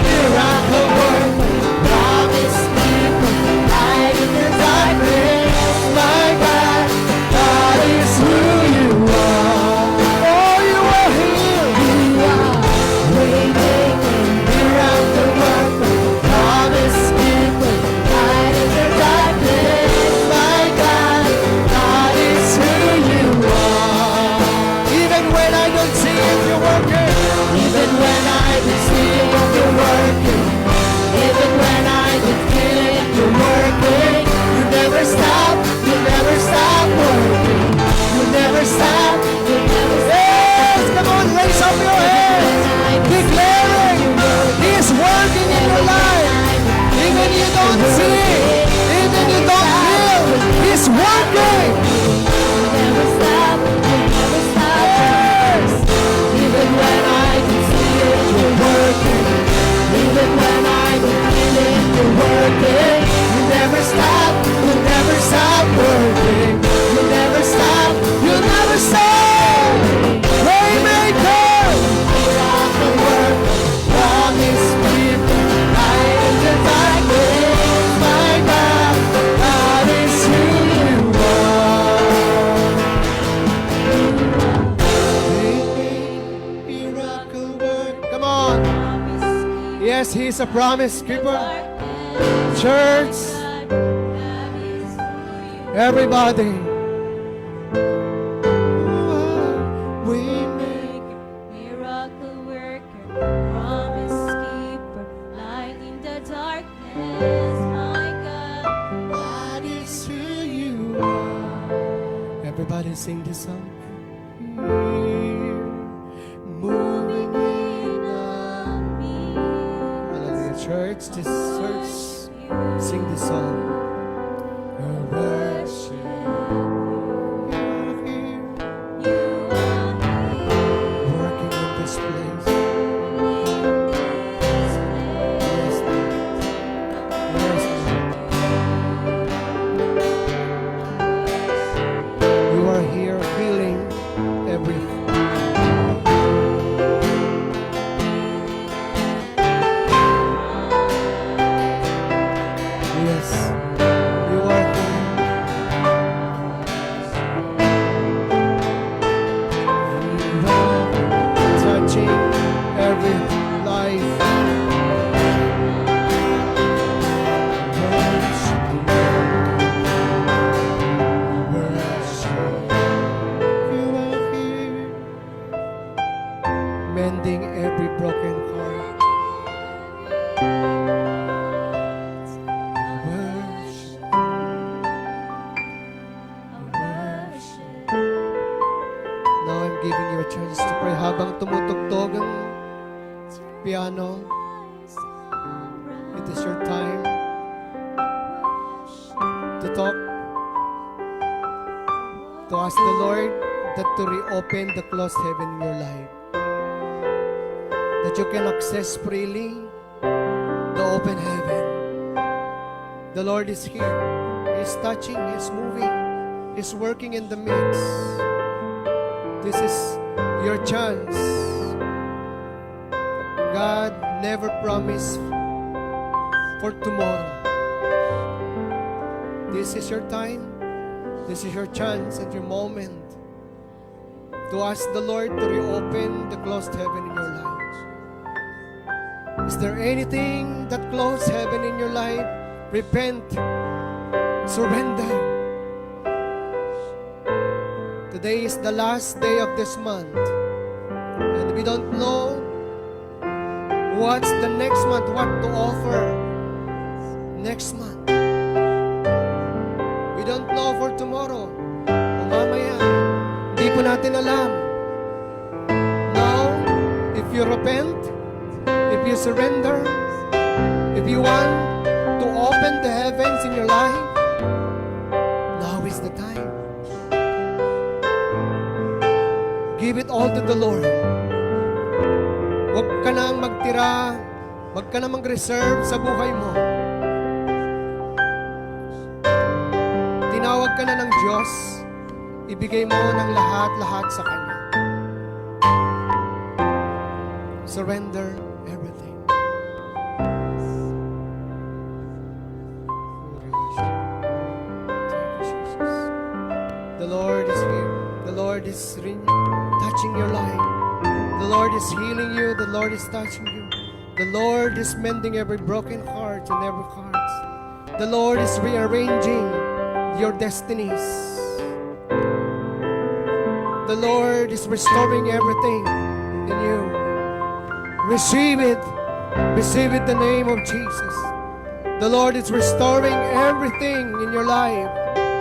Miracle worker, promise keeper, light in the darkness. My God, God is who you are. Oh, you are here. Miracle worker, promise keeper, light in the darkness. My God, God is who you are. Even when I don't see it, you're working. Even when I don't see it, you're working. Even when I don't feel it, you're working. You never stop working. You never stop. Yes, come on, raise up your hands. Declaring He is working in your life. Even you don't see it, even you don't feel, He's working. Yes. Even when I can see it, you're working. Even when I can feel it, you're working. You never stop working. You never stop. Waymaker, miracle worker, promise keeper, light in the darkness. My God, God is who you are. Miracle worker. Come on. Yes, He's a promise keeper. Church, everybody. Miracle worker, promise keeper, light in the darkness. My God, God is who you are. Everybody sing this song. Moving in on me. Hallelujah, church. This church, sing this song. I worship. You are here, working in this place. Yes, Lord. Yes, Lord. You are here healing chance to pray habang tumutugtog ang piano. It is your time to talk, to ask the Lord that to reopen the closed heaven in your life. That you can access freely the open heaven. The Lord is here. He is touching, He is moving, He is working in the midst. This is your chance. God never promised for tomorrow. This is your time. This is your chance and your moment to ask the Lord to reopen the closed heaven in your life. Is there anything that closed heaven in your life? Repent. Surrender. Today is the last day of this month. And we don't know what's the next month, what to offer next month. We don't know for tomorrow o mamaya. Hindi po natin alam. Now, if you repent, if you surrender, if you want to open the heavens in your life, now is the time. Give it all to the Lord. Huwag ka nang magtira, huwag ka nang mag-reserve sa buhay mo. Tinawag ka na ng Diyos, ibigay mo ng lahat-lahat sa Kanya. Surrender everything. The Lord is here. The Lord is touching your life. The Lord is healing you. The Lord is touching you. The Lord is mending every broken heart and every heart. The Lord is rearranging your destinies. The Lord is restoring everything in you. Receive it. Receive it in the name of Jesus. The Lord is restoring everything in your life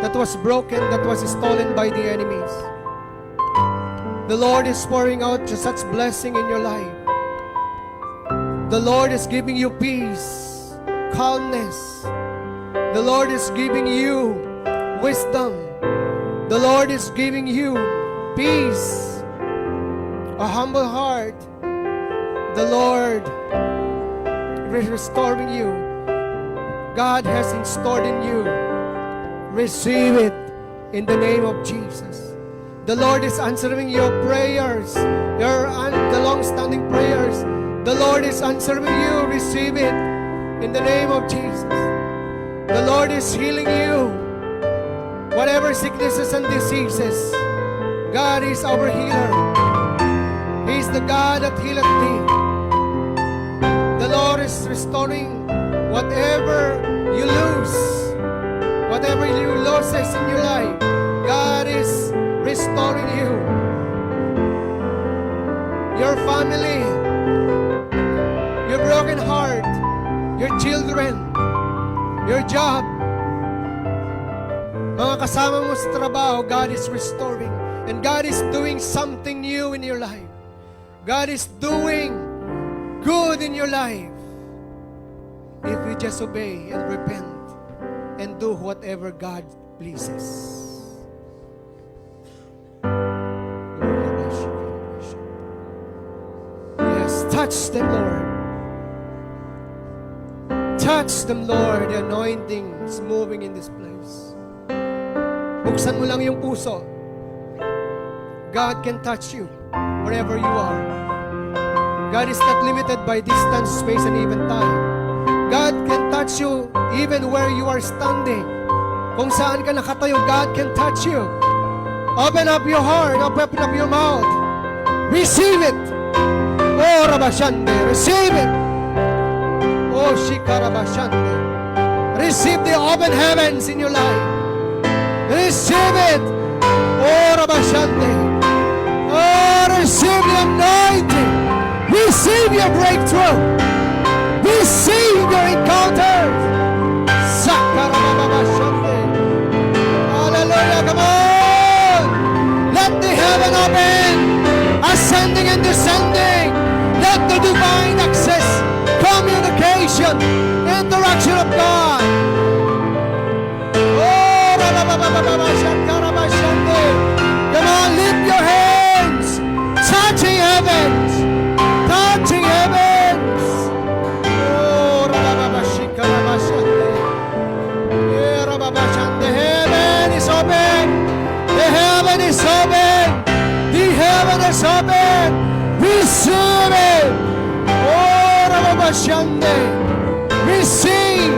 that was broken, that was stolen by the enemies. The Lord is pouring out just such blessing in your life. The Lord is giving you peace, calmness. The Lord is giving you wisdom. The Lord is giving you peace, a humble heart. The Lord is restoring you. God has installed in you. Receive it in the name of Jesus. The Lord is answering your prayers, the long-standing prayers. The Lord is answering you. Receive it in the name of Jesus. The Lord is healing you. Whatever sicknesses and diseases, God is our healer. He is the God that healeth thee. The Lord is restoring whatever you lose, whatever you losses in your life. God is restoring you. Your family, your broken heart, your children, your job, mga kasama mo sa trabaho, God is restoring. And God is doing something new in your life. God is doing good in your life. If you just obey and repent and do whatever God pleases. Yes, touch them, Lord. Touch them, Lord. The anointing is moving in this place. Buksan mo lang yung puso. God can touch you wherever you are. God is not limited by distance, space, and even time. God can touch you even where you are standing. Kung saan ka nakatayo, God can touch you. Open up your heart, open up your mouth. Receive it. Oh, Rabashande, receive it. Oh, Shikarabashande. Receive the open heavens in your life. Receive it. Oh, Rabashande. Oh, receive the anointing. Receive your breakthrough. Receive your encounters. Sakarabashande. Hallelujah, come on. Let the heaven open. ascending and descending. Let the divine access, communication, interaction of God. Oh, come on, lift your hands, touching heavens, touching heavens. Oh, the heaven is open. The heaven is open. The heaven is open. Receive it. Oh, Rababashande. Receive.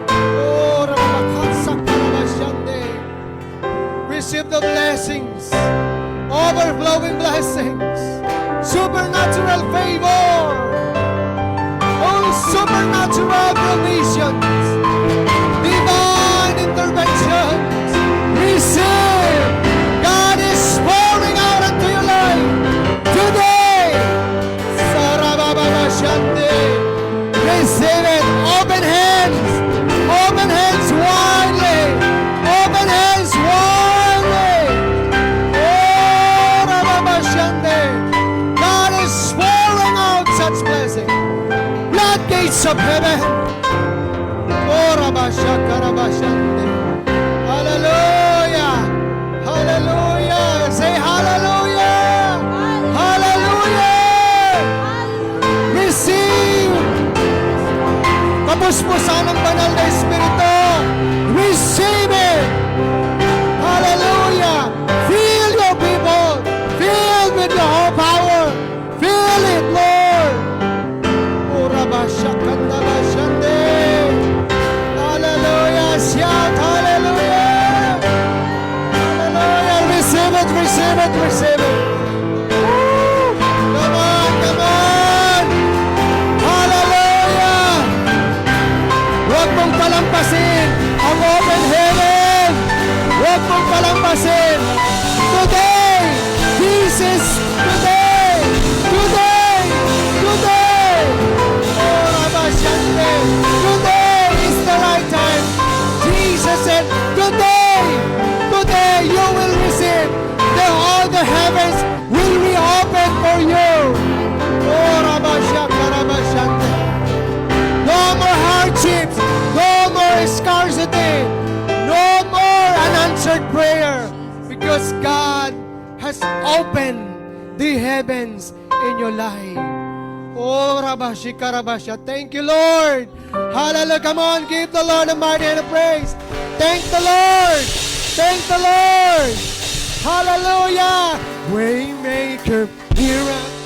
Oh, Rababakasakkarabashande. Receive the blessings. Overflowing blessings. Supernatural favor. Oh, supernatural provisions. Divine interventions. Receive. God is pouring out into your life today. Sarababashande. Receive it. Open hands. Open hands widely. Open hands widely. Oh, Rababashande. God is pouring out such blessing. Floodgates of heaven. Oh, Rabashakarabashande. Hallelujah. Hallelujah. Say hallelujah. Hallelujah. Receive. Kapuspusan ng banal na Espiritu. Receive it. Hallelujah. Feel your people. Filled with your whole power. Feel it, Lord. Oh, Rabashakandabashande. Hallelujah. Shout hallelujah. Hallelujah. Receive it, receive it, receive it. Woo. Come on, come on. Hallelujah. Huwag mong palampasin ang open heaven. Huwag mong palampasin. Today, this is today. Today, today. Oh, Rabashande. Today is the right time. Jesus said, today, today you will receive. All the heavens will be open for you. Oh, Rabashande. No more hardships. No more scarcity. No more unanswered prayer. Because God has opened the heavens in your life. Oh, Rabashikarabasha. Thank you, Lord. Hallelujah. Come on, give the Lord a mighty hand of praise. Thank the Lord. Thank the Lord. Hallelujah. Waymaker, miracle.